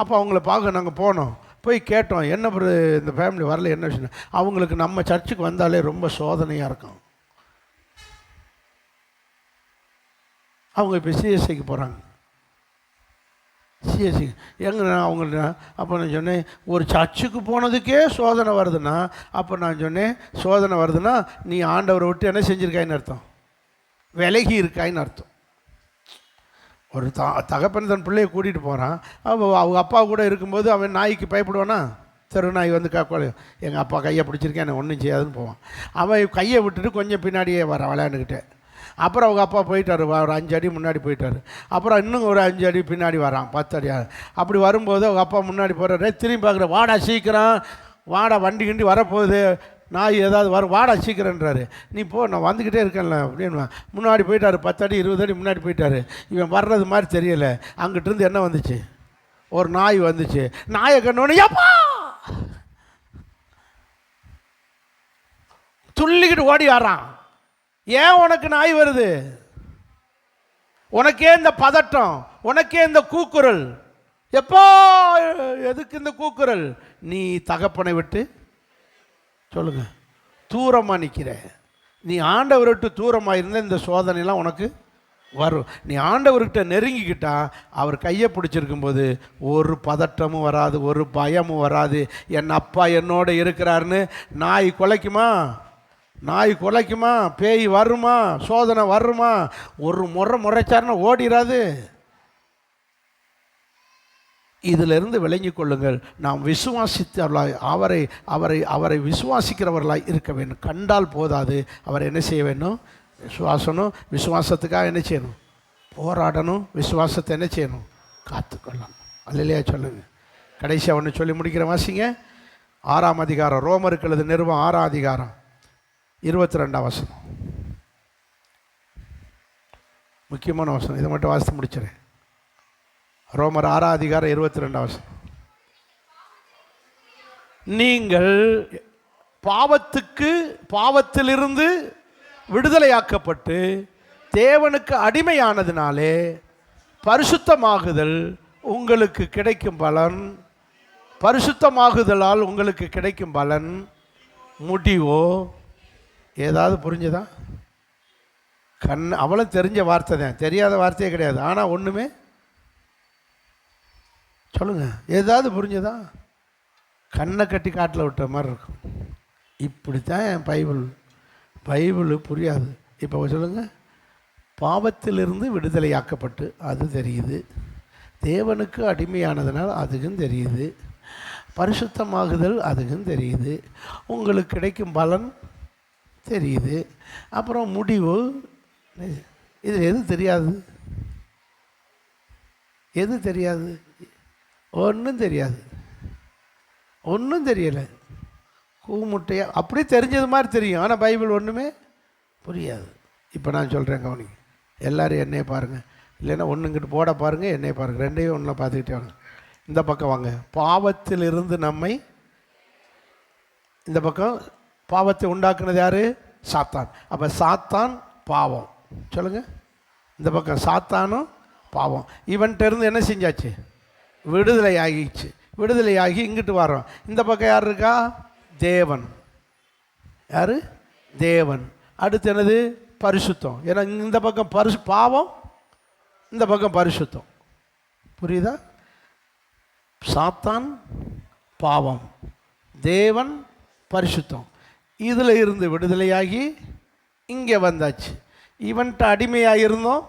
அப்போ அவங்கள பார்க்க நாங்கள் போனோம். போய் கேட்டோம், என்ன இந்த ஃபேமிலி வரல, என்ன விஷயம்? அவங்களுக்கு நம்ம சர்ச்சுக்கு வந்தாலே ரொம்ப சோதனையாக இருக்கும். அவங்க இப்போ சிஎஸ்ஐக்கு போகிறாங்க. சிஎஸ்சி எங்கே அவங்கள்ட்ட. அப்போ நான் சொன்னேன், ஒரு சர்ச்சுக்கு போனதுக்கே சோதனை வருதுன்னா, அப்போ நான் சொன்னேன், சோதனை வருதுன்னா நீ ஆண்டவரை விட்டு என்ன செஞ்சுருக்காயின்னு அர்த்தம்? விலகி இருக்காயின்னு அர்த்தம். ஒரு தகப்பன் தன் பிள்ளையை கூட்டிகிட்டு போகிறான். அவங்க அப்பா கூட இருக்கும்போது அவன் நாய்க்கு பயப்படுவானா? தெரு நாய் வந்து எங்கள் அப்பா கையை பிடிச்சிருக்கேன், என்னை ஒன்றும் செய்யாதுன்னு போவான். அவன் கையை விட்டுட்டு கொஞ்சம் பின்னாடியே வரான் விளையாண்டுக்கிட்டே. அப்புறம் அவங்க அப்பா போயிட்டார், ஒரு 5 அடி முன்னாடி போயிட்டார். அப்புறம் இன்னும் ஒரு 5 அடி பின்னாடி வரான், 10 அடி. அப்படி வரும்போது அவங்க அப்பா முன்னாடி போகிறாரு. திரும்பி பார்க்குற, வாடா சீக்கிரம் வாடா, வண்டி கிண்டி வரப்போகுது, நாய் ஏதாவது வாடா சீக்கிரன்றாரு. நீ போ, நான் வந்துக்கிட்டே இருக்கேன்ல அப்படின்னு. முன்னாடி போயிட்டார், 10 அடி 20 அடி முன்னாடி போயிட்டார். இவன் வர்றது மாதிரி தெரியலை. அங்கிட்டிருந்து என்ன வந்துச்சு? ஒரு நாய் வந்துச்சு. நாயை கண்ணோன்னு எப்பா துள்ளிக்கிட்டு ஓடி ஆறான். ஏன் உனக்கு நாய் வருது? உனக்கே இந்த பதட்டம், உனக்கே இந்த கூக்குரல். எப்போ எதுக்கு இந்த கூக்குரல்? நீ தகப்பனை விட்டு சொல்லுங்க தூரமாக நிற்கிற. நீ ஆண்டவரை விட்டு தூரமாக இருந்தால் இந்த சோதனைலாம் உனக்கு வரும். நீ ஆண்டவர்கிட்ட நெருங்கிக்கிட்டா, அவர் கையை பிடிச்சிருக்கும்போது ஒரு பதட்டமும் வராது, ஒரு பயமும் வராது. என் அப்பா என்னோட இருக்கிறாருன்னு நாய் குலைக்குமா? நாய் குலைக்குமா? பேய் வருமா? சோதனை வருமா? ஒரு முறைச்சாருன்னா ஓடிராது. இதிலிருந்து விளங்கி கொள்ளுங்கள், நாம் விசுவாசித்தவர்களாய் அவரை அவரை அவரை விசுவாசிக்கிறவர்களாய் இருக்க வேண்டும். கண்டால் போதாது, அவர் என்ன செய்ய வேண்டும்? விசுவாசணும். விசுவாசத்துக்காக என்ன செய்யணும்? போராடணும். விசுவாசத்தை என்ன செய்யணும்? காத்துக்கொள்ளணும். அல்லையா சொல்லுங்க. கடைசியாக ஒன்று சொல்லி முடிக்கிற வாசிங்க. 6ஆம் அதிகாரம், ரோமருக்கு எழுதின நிருபம் 6ஆம் அதிகாரம் 22ஆம் வசனம். முக்கியமான வசனம், இதை மட்டும் வாசித்து முடிச்சிடறேன். ரோமர் 6ஆம் அதிகாரம் 22ஆம் வசனம். நீங்கள் பாவத்திலிருந்து விடுதலையாக்கப்பட்டு தேவனுக்கு அடிமையானதினாலே பரிசுத்தமாகுதல் உங்களுக்கு கிடைக்கும் பலன். பரிசுத்தமாகுதலால் உங்களுக்கு கிடைக்கும் பலன் முடிவோ. ஏதாவது புரிஞ்சுதா? அவளும் தெரிஞ்ச வார்த்தை தான், தெரியாத வார்த்தையே கிடையாது. ஆனால் ஒன்றுமே சொல்லுங்க, ஏதாவது புரிஞ்சுதா? கண்ணை கட்டி காட்டில் விட்ட மாதிரி இருக்கும். இப்படித்தான் என் பைபிள் புரியாது. இப்போ சொல்லுங்கள், பாவத்திலிருந்து விடுதலையாக்கப்பட்டு அது தெரியுது, தேவனுக்கு அடிமையானதுனால் அதுக்கும் தெரியுது, பரிசுத்தமாகுதல் அதுக்கும் தெரியுது, உங்களுக்கு கிடைக்கும் பலன் தெரியுது, அப்புறம் முடிவு இதில் எது தெரியாது? எது தெரியாது? ஒன்றும் தெரியாது, ஒன்றும் தெரியலை. கூமுட்டையா அப்படியே தெரிஞ்சது மாதிரி தெரியும், ஆனால் பைபிள் ஒன்றுமே புரியாது. இப்போ நான் சொல்கிறேன் கவனி, எல்லோரும் என்னையை பாருங்கள், இல்லைன்னா ஒன்றுங்கிட்டு போட பாருங்கள், என்னையை பாருங்கள், ரெண்டையும் ஒன்றில் பார்த்துக்கிட்டே வாங்க. இந்த பக்கம் வாங்க. பாவத்திலிருந்து நம்மை, இந்த பக்கம் பாவத்தை உண்டாக்குனது யார்? சாத்தான். அப்போ சாத்தான் பாவம், சொல்லுங்கள். இந்த பக்கம் சாத்தானும் பாவம். இவன்கிட்ட இருந்து என்ன செஞ்சாச்சு? விடுதலை ஆகிடுச்சு. விடுதலையாகி இங்கிட்டு வர்றோம். இந்த பக்கம் யார் இருக்கா? தேவன். யார்? தேவன். அடுத்து என்னது? பரிசுத்தம். ஏன்னா இந்த பக்கம் பாவம், இந்த பக்கம் பரிசுத்தம். புரியுதா? சாத்தான் பாவம், தேவன் பரிசுத்தம். இதில் இருந்து விடுதலையாகி இங்கே வந்தாச்சு. இவன்கிட்ட அடிமையாக இருந்தோம்,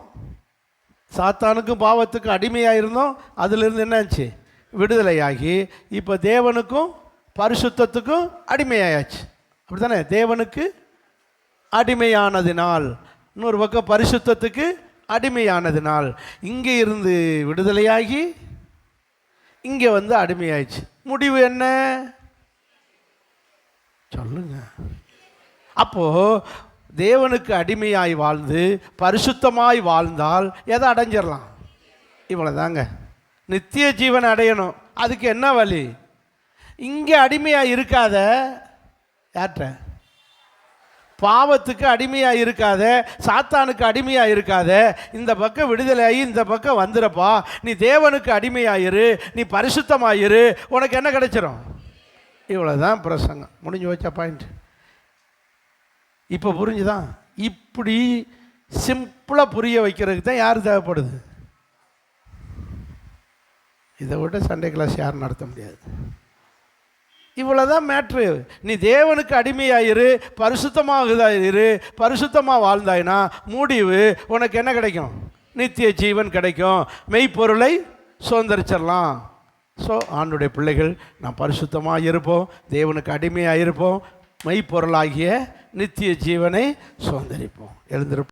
சாத்தானுக்கும் பாவத்துக்கும் அடிமையாக இருந்தோம். அதிலிருந்து என்னாச்சு? விடுதலையாகி இப்போ தேவனுக்கும் பரிசுத்தத்துக்கும் அடிமையாயாச்சு. அப்படி தானே? தேவனுக்கு அடிமையானதினால், இன்னொரு பக்கம் பரிசுத்தத்துக்கு அடிமையானதினால், இங்கே இருந்து விடுதலையாகி இங்கே வந்து அடிமையாயிடுச்சு. முடிவு என்ன சொல்லுங்க? அப்போ தேவனுக்கு அடிமையாய் வாழ்ந்து பரிசுத்தமாய் வாழ்ந்தால் எதை அடைஞ்சிடலாம்? இவ்வளோதாங்க. நித்திய ஜீவன் அடையணும். அதுக்கு என்ன வழி? இங்கே அடிமையாக இருக்காத, யார்கிட்ட? பாவத்துக்கு அடிமையாக இருக்காத, சாத்தானுக்கு அடிமையாக இருக்காத. இந்த பக்கம் விடுதலையாகி இந்த பக்கம் வந்துடுப்பா. நீ தேவனுக்கு அடிமையாயிரு, நீ பரிசுத்தமாயிரு, உனக்கு என்ன கிடைச்சிரும்? இவ்வளோதான் பிரசங்கம். முடிஞ்சு வச்ச பாயிண்ட். இப்போ புரிஞ்சுதான்? இப்படி சிம்பிளாக புரிய வைக்கிறதுக்கு தான் யார் தேவைப்படுது? இதை விட சண்டே கிளாஸ் யாரும் நடத்த முடியாது. இவ்வளோதான் மேட்ரு. நீ தேவனுக்கு அடிமையாயிரு, பரிசுத்தமாகுதாயிரு, பரிசுத்தமாக வாழ்ந்தாயினா முடிவு உனக்கு என்ன கிடைக்கும்? நித்திய ஜீவன் கிடைக்கும். மெய்ப்பொருளை சுதந்திரிச்சிடலாம். ஸோ ஆண்டுடைய பிள்ளைகள் நாம் பரிசுத்தமாக இருப்போம், தேவனுக்கு அடிமையாக இருப்போம், மெய்ப்பொருளாகிய நித்திய ஜீவனை சுதந்திரிப்போம். எழுந்திருப்போம்.